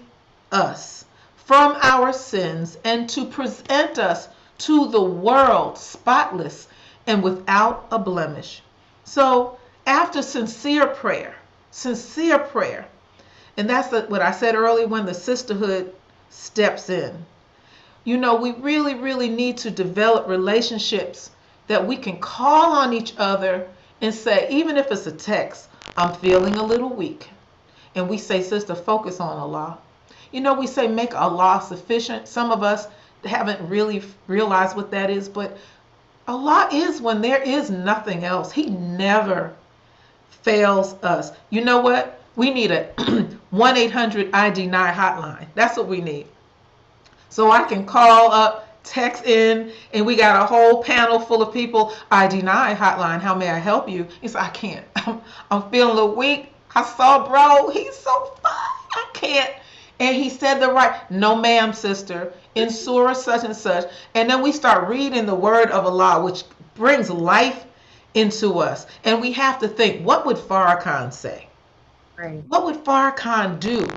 us from our sins and to present us to the world spotless and without a blemish. So after sincere prayer, and that's what I said earlier, when the sisterhood steps in. You know, we really, really need to develop relationships that we can call on each other and say, even if it's a text, I'm feeling a little weak. And we say, sister, focus on Allah. You know, we say make Allah sufficient. Some of us haven't really realized what that is, but Allah is when there is nothing else. He never fails us. You know what? We need a 1-800 iDENY hotline. That's what we need. So I can call up, text in, and we got a whole panel full of people. iDENY hotline, how may I help you? He said, I can't. I'm feeling a little weak. I saw bro, he's so fine. I can't. And he said the right, no ma'am, sister, in surah such and such. And then we start reading the word of Allah, which brings life into us. And we have to think, what would Farrakhan say? Right. What would Farrakhan do?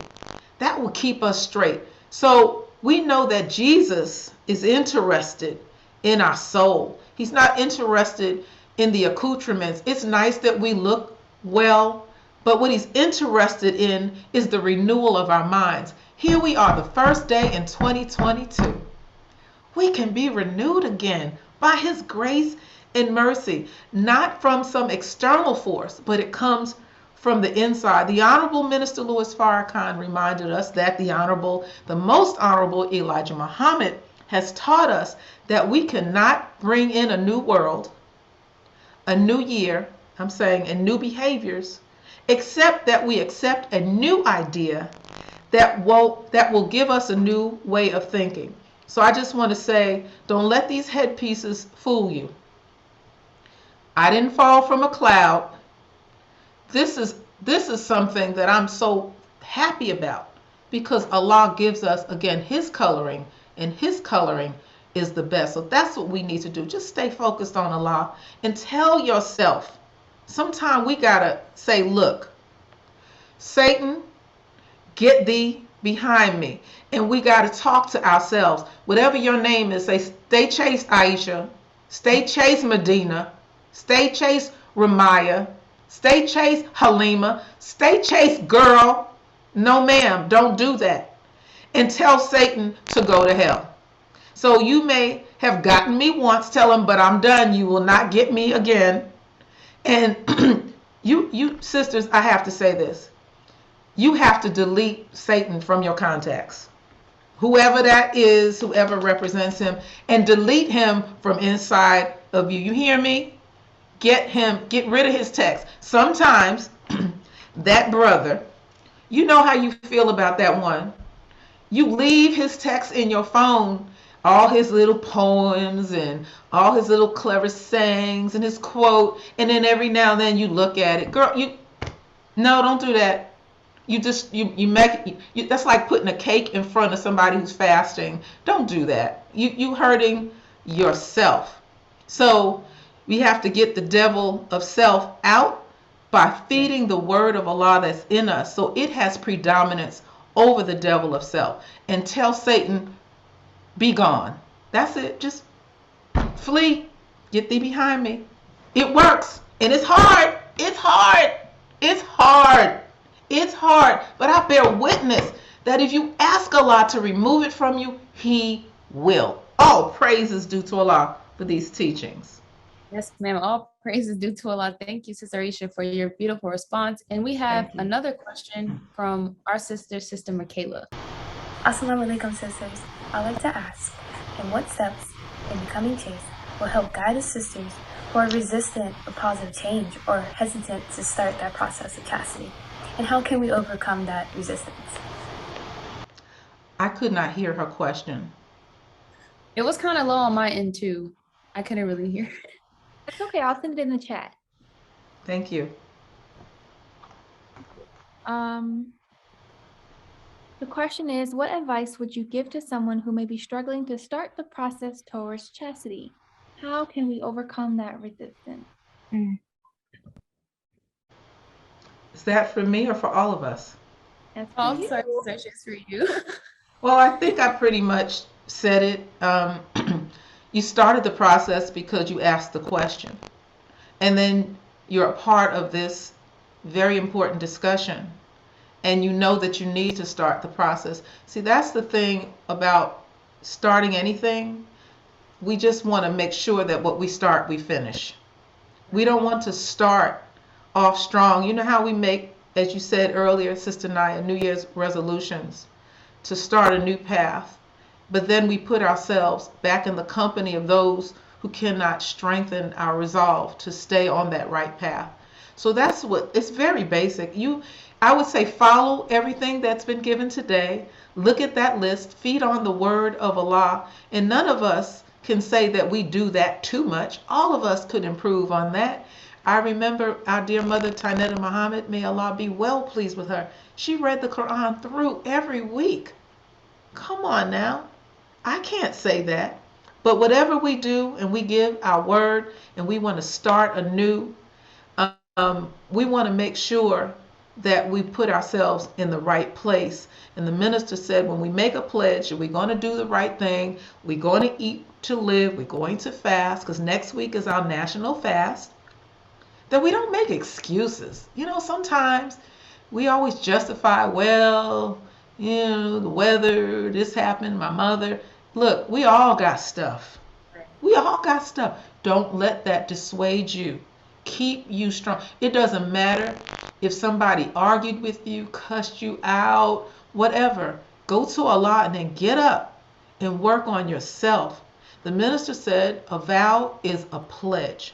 That will keep us straight. So we know that Jesus is interested in our soul. He's not interested in the accoutrements. It's nice that we look well, but what he's interested in is the renewal of our minds. Here we are, the first day in 2022. We can be renewed again by his grace and mercy, not from some external force, but it comes from the inside. The Honorable Minister Louis Farrakhan reminded us that the most honorable Elijah Muhammad has taught us that we cannot bring in a new world, a new year, and new behaviors, except that we accept a new idea that will give us a new way of thinking. So I just want to say, don't let these headpieces fool you. I didn't fall from a cloud. This is something that I'm so happy about, because Allah gives us, again, his coloring, and his coloring is the best. So that's what we need to do. Just stay focused on Allah and tell yourself. Sometimes we gotta say, look, Satan, get thee behind me. And we gotta talk to ourselves. Whatever your name is, say, stay chase Aisha, stay chase Medina, stay chase Ramaya, stay chase Halima, stay chase girl. No ma'am, don't do that. And tell Satan to go to hell. So you may have gotten me once, tell him, but I'm done. You will not get me again. And you sisters, I have to say this. You have to delete Satan from your contacts. Whoever that is, whoever represents him, and delete him from inside of you. You hear me? Get rid of his text. Sometimes that brother, you know how you feel about that one. You leave his text in your phone, all his little poems and all his little clever sayings and his quote, and then every now and then you look at it. Girl, no, don't do that. That's like putting a cake in front of somebody who's fasting. Don't do that. You hurting yourself. So we have to get the devil of self out by feeding the word of Allah that's in us, so it has predominance over the devil of self. And tell Satan, be gone. That's it. Just flee. Get thee behind me. It works. And it's hard. It's hard. It's hard. It's hard. But I bear witness that if you ask Allah to remove it from you, he will. All praise is due to Allah for these teachings. Yes, ma'am. All praise is due to Allah. Thank you, Sister Aisha, for your beautiful response. And we have Thank you. another question from our Sister Michaela. Assalamu alaikum, sisters. I'd like to ask, in what steps in becoming chaste will help guide the sisters who are resistant of positive change or hesitant to start that process of chastity? And how can we overcome that resistance? I could not hear her question. It was kind of low on my end too. I couldn't really hear. It's okay, I'll send it in the chat. Thank you. The question is, what advice would you give to someone who may be struggling to start the process towards chastity? How can we overcome that resistance? Is that for me or for all of us? That's for Oh, you. sorry, Sister, it's for you. Well, I think I pretty much said it. You started the process because you asked the question. And then you're a part of this very important discussion. And you know that you need to start the process. See, that's the thing about starting anything. We just want to make sure that what we start, we finish. We don't want to start off strong. You know how we make, as you said earlier, Sister Naya, New Year's resolutions to start a new path. But then we put ourselves back in the company of those who cannot strengthen our resolve to stay on that right path. So that's what, it's very basic. I would say follow everything that's been given today. Look at that list, feed on the word of Allah, and none of us can say that we do that too much. All of us could improve on that. I remember our dear mother, Tainetta Muhammad, may Allah be well pleased with her. She read the Quran through every week. Come on now. I can't say that. But whatever we do and we give our word and we want to start anew, we want to make sure that we put ourselves in the right place. And the minister said, when we make a pledge, we're going to do the right thing, we're going to eat to live, we're going to fast, because next week is our national fast, that we don't make excuses. You know, sometimes we always justify, well, you know, the weather, this happened, my mother. Look, we all got stuff. We all got stuff. Don't let that dissuade you. Keep you strong. It doesn't matter if somebody argued with you, cussed you out, whatever. Go to Allah and then get up and work on yourself. The minister said a vow is a pledge.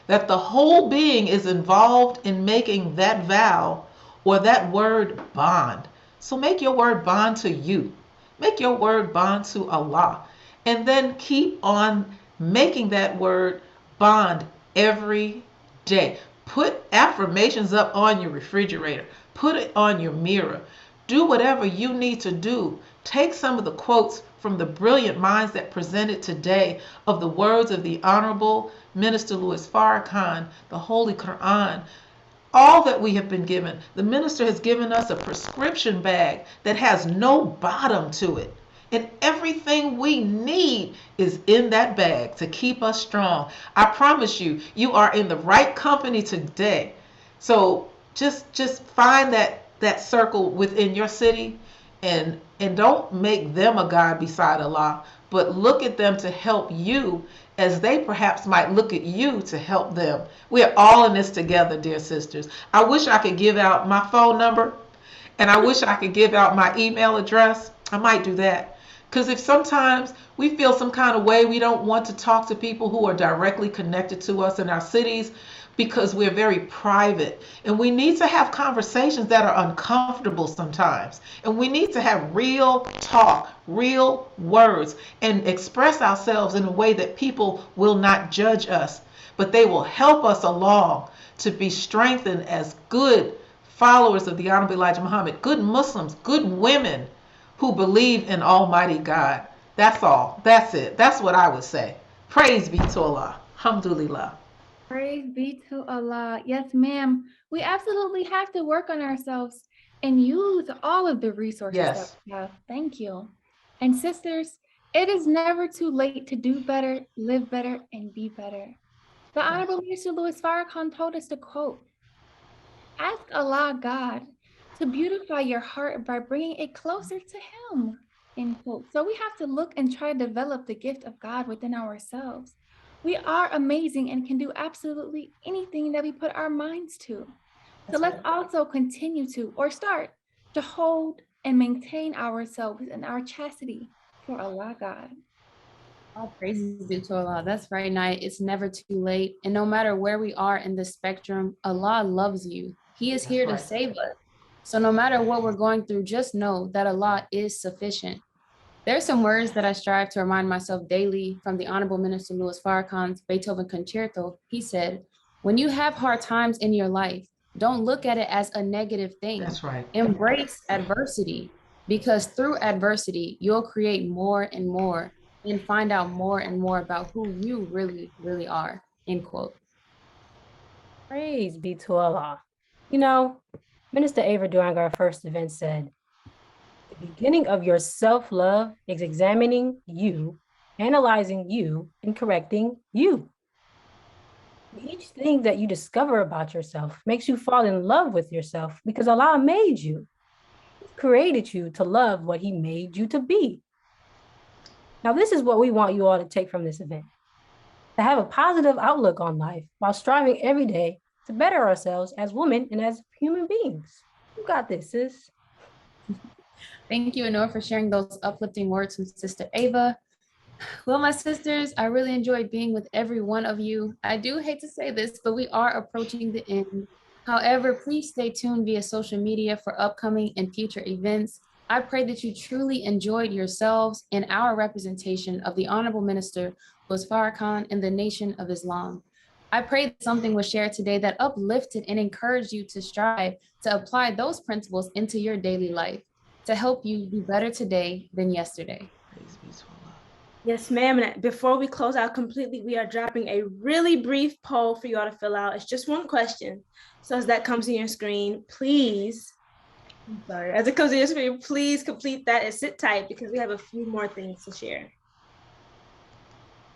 That the whole being is involved in making that vow or that word bond. So make your word bond to you. Make your word bond to Allah. And then keep on making that word bond every day. Put affirmations up on your refrigerator. Put it on your mirror. Do whatever you need to do. Take some of the quotes from the brilliant minds that presented today of the words of the Honorable Minister Louis Farrakhan, the Holy Quran, all that we have been given. The minister has given us a prescription bag that has no bottom to it. And everything we need is in that bag to keep us strong. I promise you, you are in the right company today. So just find that circle within your city and don't make them a God beside Allah, but look at them to help you as they perhaps might look at you to help them. We're all in this together, dear sisters. I wish I could give out my phone number and I wish I could give out my email address. I might do that. Because if sometimes we feel some kind of way, we don't want to talk to people who are directly connected to us in our cities because we're very private. And we need to have conversations that are uncomfortable sometimes. And we need to have real talk, real words, and express ourselves in a way that people will not judge us, but they will help us along to be strengthened as good followers of the Honorable Elijah Muhammad, good Muslims, good women who believe in Almighty God. That's all. That's it. That's what I would say. Praise be to Allah. Alhamdulillah. Praise be to Allah. Yes, ma'am. We absolutely have to work on ourselves and use all of the resources that we have. Thank you. And sisters, it is never too late to do better, live better, and be better. The Honorable Minister Louis Farrakhan told us to quote, ask Allah God to beautify your heart by bringing it closer to Him, end quote. So we have to look and try to develop the gift of God within ourselves. We are amazing and can do absolutely anything that we put our minds to. So let's also continue to, or start to hold and maintain ourselves in our chastity for Allah God. All praises due to Allah. That's right, Naya. It's never too late. And no matter where we are in the spectrum, Allah loves you. He is here to save us. So no matter what we're going through, just know that Allah is sufficient. There are some words that I strive to remind myself daily from the Honorable Minister Louis Farrakhan's Beethoven Concerto. He said, when you have hard times in your life, don't look at it as a negative thing. That's right. Embrace adversity, because through adversity, you'll create more and more and find out more and more about who you really, really are. End quote. Praise be to Allah. You know, Minister Ava during our first event said, the beginning of your self-love is examining you, analyzing you, and correcting you. Each thing that you discover about yourself makes you fall in love with yourself because Allah made you. He created you to love what He made you to be. Now, this is what we want you all to take from this event: to have a positive outlook on life while striving every day to better ourselves as women and as human beings. You got this, sis. Thank you, Anor, for sharing those uplifting words from Sister Ava. Well, my sisters, I really enjoyed being with every one of you. I do hate to say this, but we are approaching the end. However, please stay tuned via social media for upcoming and future events. I pray that you truly enjoyed yourselves and our representation of the Honorable Minister Louis Farrakhan in the Nation of Islam. I pray that something was shared today that uplifted and encouraged you to strive to apply those principles into your daily life to help you do better today than yesterday. Yes, ma'am. And before we close out completely, we are dropping a really brief poll for you all to fill out. It's just one question. So as that comes on your screen, please, as it comes on your screen, please complete that and sit tight because we have a few more things to share.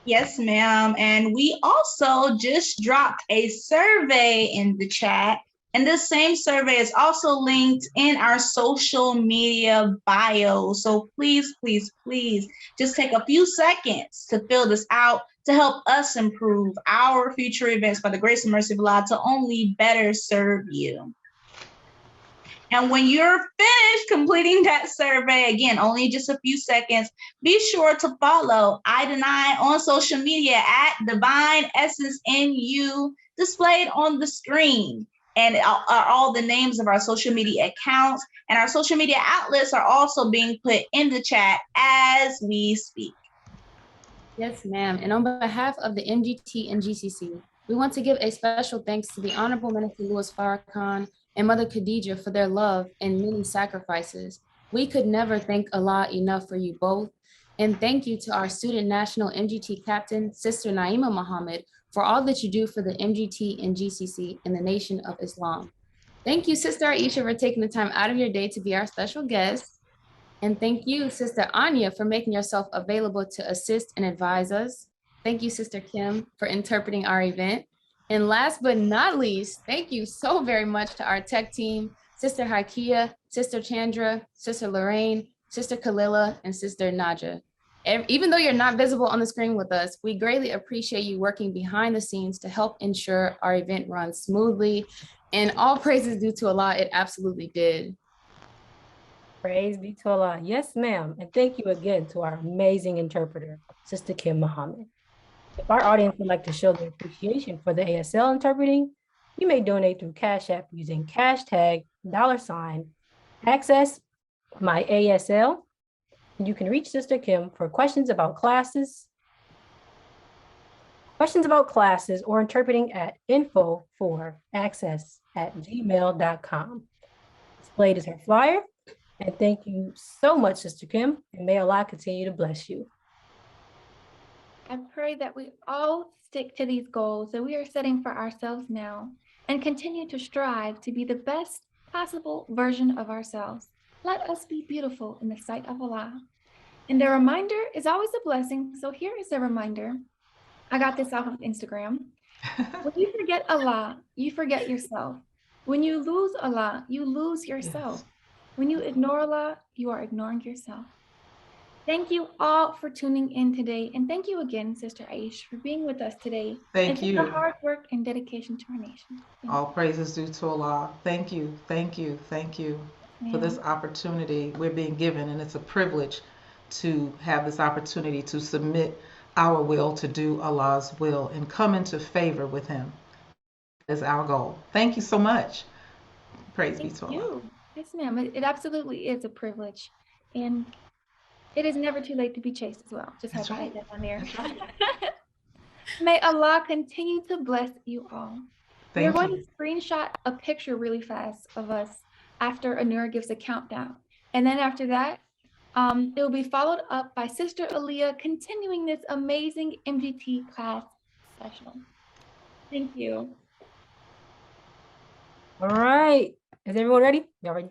Yes, ma'am. And we also just dropped a survey in the chat. And this same survey is also linked in our social media bio. So please, please, please just take a few seconds to fill this out to help us improve our future events by the grace and mercy of Allah to only better serve you. And when you're finished completing that survey, again, only just a few seconds, be sure to follow iDENY on social media at Divine Essence NU displayed on the screen. And are all the names of our social media accounts, and our social media outlets are also being put in the chat as we speak. Yes, ma'am. And on behalf of the M.G.T and G.C.C, we want to give a special thanks to the Honorable Minister Louis Farrakhan and Mother Khadija for their love and many sacrifices. We could never thank Allah enough for you both. And thank you to our student national M.G.T captain, Sister Naima Muhammad, for all that you do for the M.G.T and G.C.C in the Nation of Islam. Thank you, Sister Aisha, for taking the time out of your day to be our special guest. And thank you, Sister Anya, for making yourself available to assist and advise us. Thank you, Sister Kim, for interpreting our event. And last but not least, thank you so very much to our tech team, Sister Hakia, Sister Chandra, Sister Lorraine, Sister Kalila, and Sister Naja. Even though you're not visible on the screen with us, we greatly appreciate you working behind the scenes to help ensure our event runs smoothly. And all praises due to Allah, it absolutely did. Praise be to Allah. Yes, ma'am. And thank you again to our amazing interpreter, Sister Kim Muhammad. If our audience would like to show their appreciation for the ASL interpreting, you may donate through Cash App using hashtag $access my ASL. You can reach Sister Kim for questions about classes or interpreting at info4access@gmail.com. Displayed is her flyer. And thank you so much, Sister Kim, and may Allah continue to bless you. I pray that we all stick to these goals that we are setting for ourselves now and continue to strive to be the best possible version of ourselves. Let us be beautiful in the sight of Allah. And a reminder is always a blessing. So here is a reminder. I got this off of Instagram. When you forget Allah, you forget yourself. When you lose Allah, you lose yourself. Yes. When you ignore Allah, you are ignoring yourself. Thank you all for tuning in today. And thank you again, Sister Aish, for being with us today. Thank and for you. the hard work and dedication to our nation. All praises due to Allah. Thank you, thank you, thank you for this opportunity we're being given, and it's a privilege to have this opportunity to submit our will to do Allah's will and come into favor with Him is our goal. Thank you so much. Praise be to Allah. Yes, ma'am. It absolutely is a privilege, and it is never too late to be chaste as well. Just have to add that on there. May Allah continue to bless you all. We're going to screenshot a picture really fast of us after Anura gives a countdown. And then after that, it will be followed up by Sister Aaliyah continuing this amazing M.G.T class session. Thank you. All right. Is everyone ready? Y'all ready?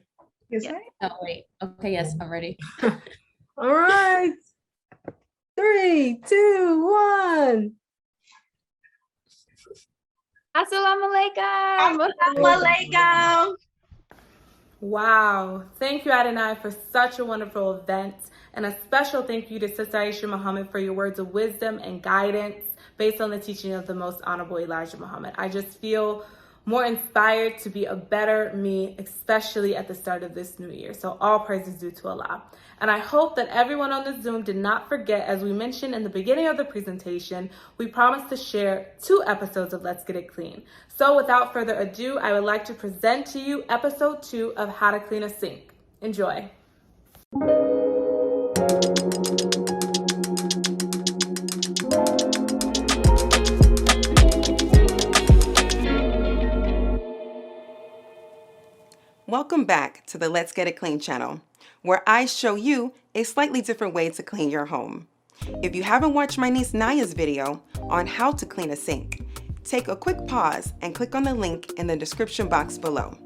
Yes, yeah. Oh, wait. Okay, yes, I'm ready. All right. 3, 2, 1. Assalamu alaikum. Assalamu alaikum. Wow. Thank you, iDENY, for such a wonderful event. And a special thank you to Sister Aisha Muhammad for your words of wisdom and guidance based on the teaching of the most honorable Elijah Muhammad. I just feel more inspired to be a better me, especially at the start of this new year. So all praises due to Allah. And I hope that everyone on the Zoom did not forget, as we mentioned in the beginning of the presentation, we promised to share 2 episodes of Let's Get It Clean. So without further ado, I would like to present to you episode 2 of How to Clean a Sink. Enjoy. Welcome back to the Let's Get It Clean channel, where I show you a slightly different way to clean your home. If you haven't watched my niece Naya's video on how to clean a sink, take a quick pause and click on the link in the description box below.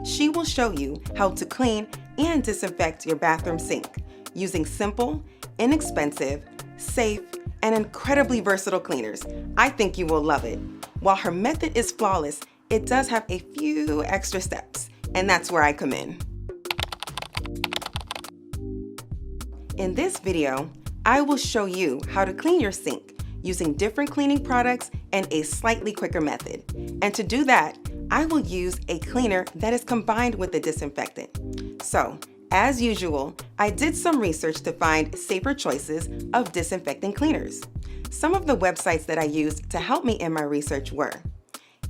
She will show you how to clean and disinfect your bathroom sink using simple, inexpensive, safe, and incredibly versatile cleaners. I think you will love it. While her method is flawless, it does have a few extra steps, and that's where I come in. In this video, I will show you how to clean your sink using different cleaning products and a slightly quicker method. And to do that, I will use a cleaner that is combined with a disinfectant. So, as usual, I did some research to find safer choices of disinfecting cleaners. Some of the websites that I used to help me in my research were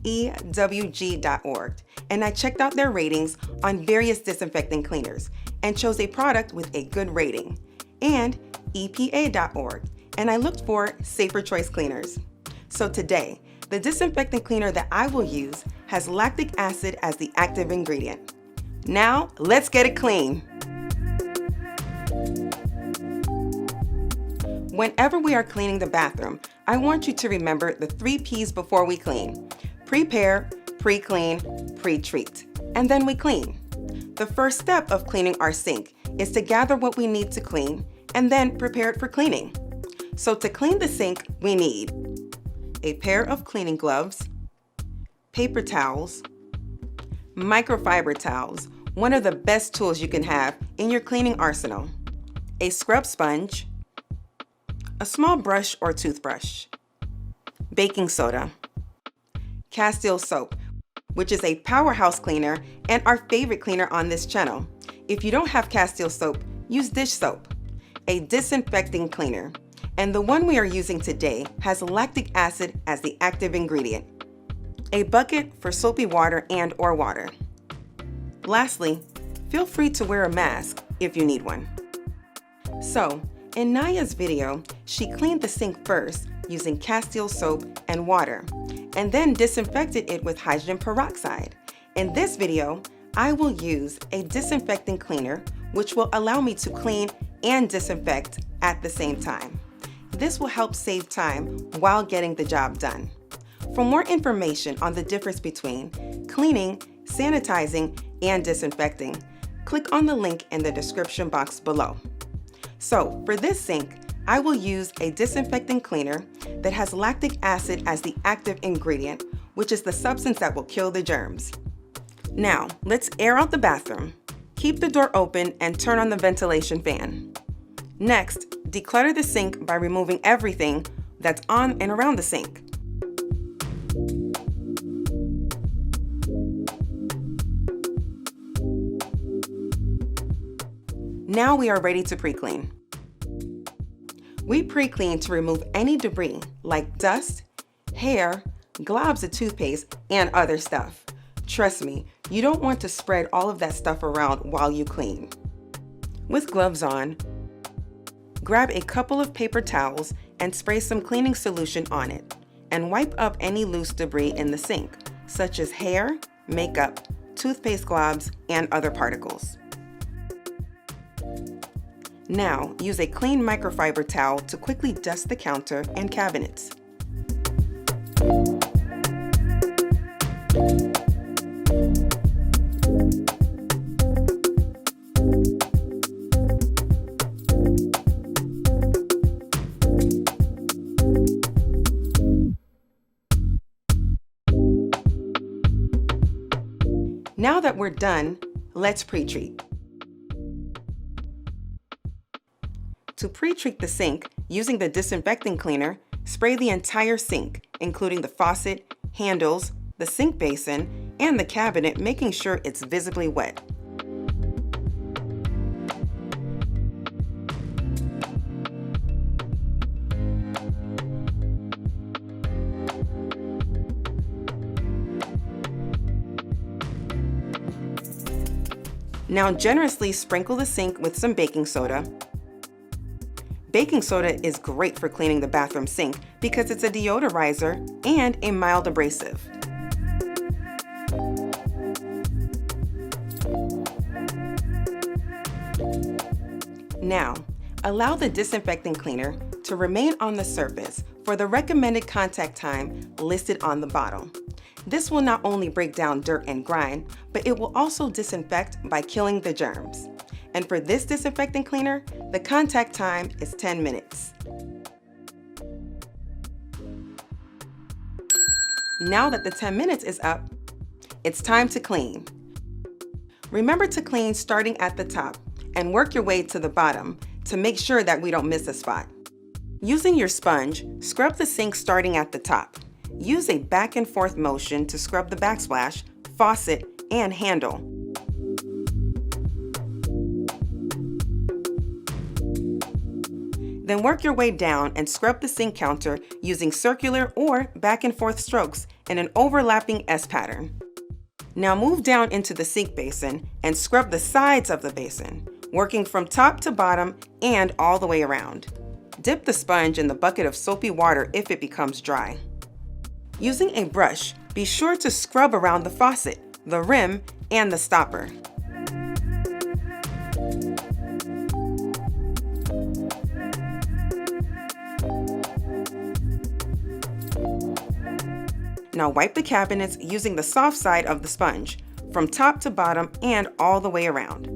EWG.org, and I checked out their ratings on various disinfecting cleaners and chose a product with a good rating, and EPA.org, and I looked for safer choice cleaners. So today, the disinfectant cleaner that I will use has lactic acid as the active ingredient. Now, let's get it clean. Whenever we are cleaning the bathroom, I want you to remember the 3 P's before we clean. Prepare, pre-clean, pre-treat, and then we clean. The first step of cleaning our sink is to gather what we need to clean and then prepare it for cleaning. So to clean the sink, we need a pair of cleaning gloves, paper towels, microfiber towels, one of the best tools you can have in your cleaning arsenal, a scrub sponge, a small brush or toothbrush, baking soda, Castile soap, which is a powerhouse cleaner and our favorite cleaner on this channel. If you don't have Castile soap, use dish soap, a disinfecting cleaner, and the one we are using today has lactic acid as the active ingredient, a bucket for soapy water and/or water. Lastly, feel free to wear a mask if you need one. So, in Naya's video, she cleaned the sink first using Castile soap and water, and then disinfected it with hydrogen peroxide. In this video, I will use a disinfecting cleaner, which will allow me to clean and disinfect at the same time. This will help save time while getting the job done. For more information on the difference between cleaning, sanitizing, and disinfecting, click on the link in the description box below. So for this sink, I will use a disinfecting cleaner that has lactic acid as the active ingredient, which is the substance that will kill the germs. Now, let's air out the bathroom. Keep the door open and turn on the ventilation fan. Next, declutter the sink by removing everything that's on and around the sink. Now we are ready to pre-clean. We pre-clean to remove any debris like dust, hair, globs of toothpaste, and other stuff. Trust me, you don't want to spread all of that stuff around while you clean. With gloves on, grab a couple of paper towels and spray some cleaning solution on it, and wipe up any loose debris in the sink, such as hair, makeup, toothpaste globs, and other particles. Now, use a clean microfiber towel to quickly dust the counter and cabinets. Now that we're done, let's pre-treat. To pre-treat the sink, using the disinfecting cleaner, spray the entire sink, including the faucet, handles, the sink basin, and the cabinet, making sure it's visibly wet. Now generously sprinkle the sink with some baking soda. Baking soda is great for cleaning the bathroom sink because it's a deodorizer and a mild abrasive. Now, allow the disinfecting cleaner to remain on the surface for the recommended contact time listed on the bottle. This will not only break down dirt and grime, but it will also disinfect by killing the germs. And for this disinfecting cleaner, the contact time is 10 minutes. Now that the 10 minutes is up, it's time to clean. Remember to clean starting at the top and work your way to the bottom to make sure that we don't miss a spot. Using your sponge, scrub the sink starting at the top. Use a back and forth motion to scrub the backsplash, faucet, and handle. Then work your way down and scrub the sink counter using circular or back and forth strokes in an overlapping S pattern. Now move down into the sink basin and scrub the sides of the basin, working from top to bottom and all the way around. Dip the sponge in the bucket of soapy water if it becomes dry. Using a brush, be sure to scrub around the faucet, the rim, and the stopper. Now wipe the cabinets using the soft side of the sponge, from top to bottom and all the way around.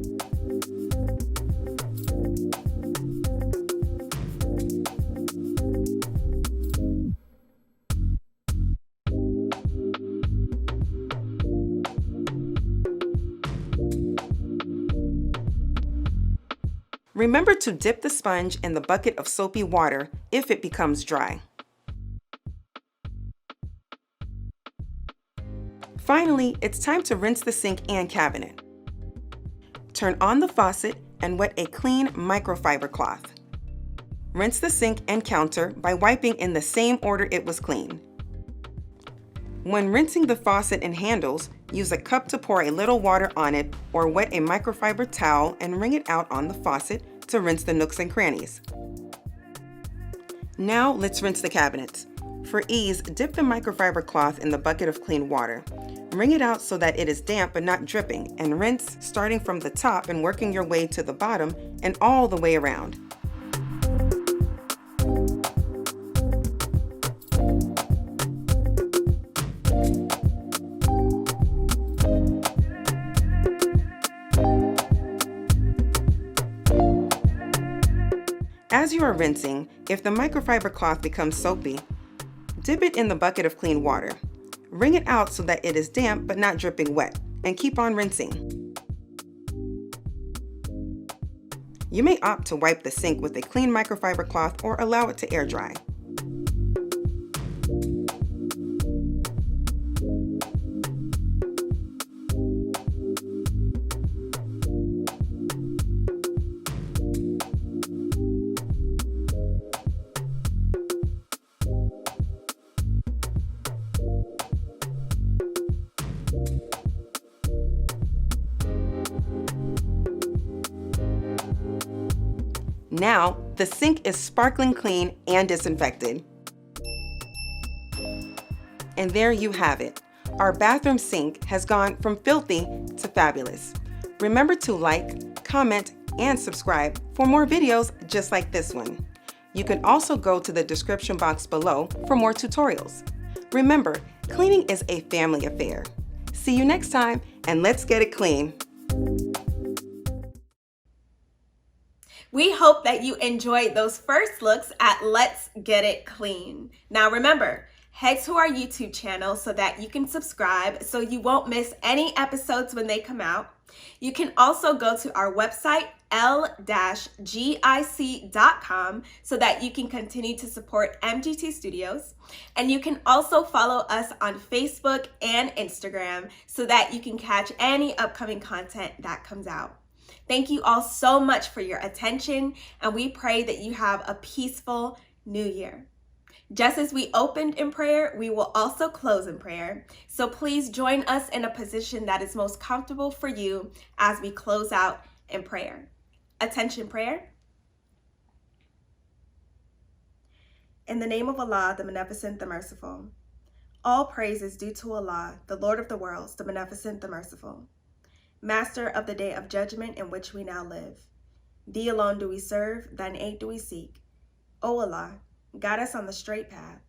Remember to dip the sponge in the bucket of soapy water if it becomes dry. Finally, it's time to rinse the sink and cabinet. Turn on the faucet and wet a clean microfiber cloth. Rinse the sink and counter by wiping in the same order it was cleaned. When rinsing the faucet and handles, use a cup to pour a little water on it or wet a microfiber towel and wring it out on the faucet to rinse the nooks and crannies. Now let's rinse the cabinets. For ease, dip the microfiber cloth in the bucket of clean water. Wring it out so that it is damp but not dripping, and rinse starting from the top and working your way to the bottom and all the way around. As you are rinsing, if the microfiber cloth becomes soapy, dip it in the bucket of clean water. Wring it out so that it is damp but not dripping wet, and keep on rinsing. You may opt to wipe the sink with a clean microfiber cloth or allow it to air dry. Now, the sink is sparkling clean and disinfected. And there you have it. Our bathroom sink has gone from filthy to fabulous. Remember to like, comment, and subscribe for more videos just like this one. You can also go to the description box below for more tutorials. Remember, cleaning is a family affair. See you next time, and let's get it clean. We hope that you enjoyed those first looks at Let's Get It Clean. Now remember, head to our YouTube channel so that you can subscribe so you won't miss any episodes when they come out. You can also go to our website, L-Gic.com, so that you can continue to support M.G.T Studios. And you can also follow us on Facebook and Instagram so that you can catch any upcoming content that comes out. Thank you all so much for your attention, and we pray that you have a peaceful new year. Just as we opened in prayer, we will also close in prayer. So please join us in a position that is most comfortable for you as we close out in prayer. Attention prayer. In the name of Allah, the Beneficent, the Merciful. All praise is due to Allah, the Lord of the worlds, the Beneficent, the Merciful. Master of the day of judgment in which we now live. Thee alone do we serve, thine aid do we seek. O Allah, guide us on the straight path,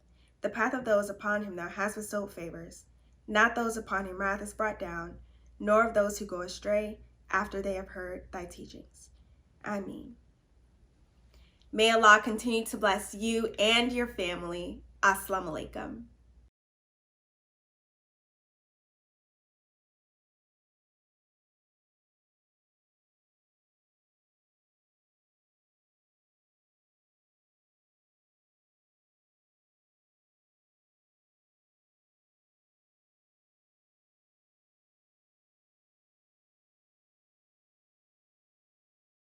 the path of those upon whom thou hast bestowed favors, not those upon whom wrath is brought down, nor of those who go astray after they have heard thy teachings. Ameen. May Allah continue to bless you and your family. Assalamu alaikum.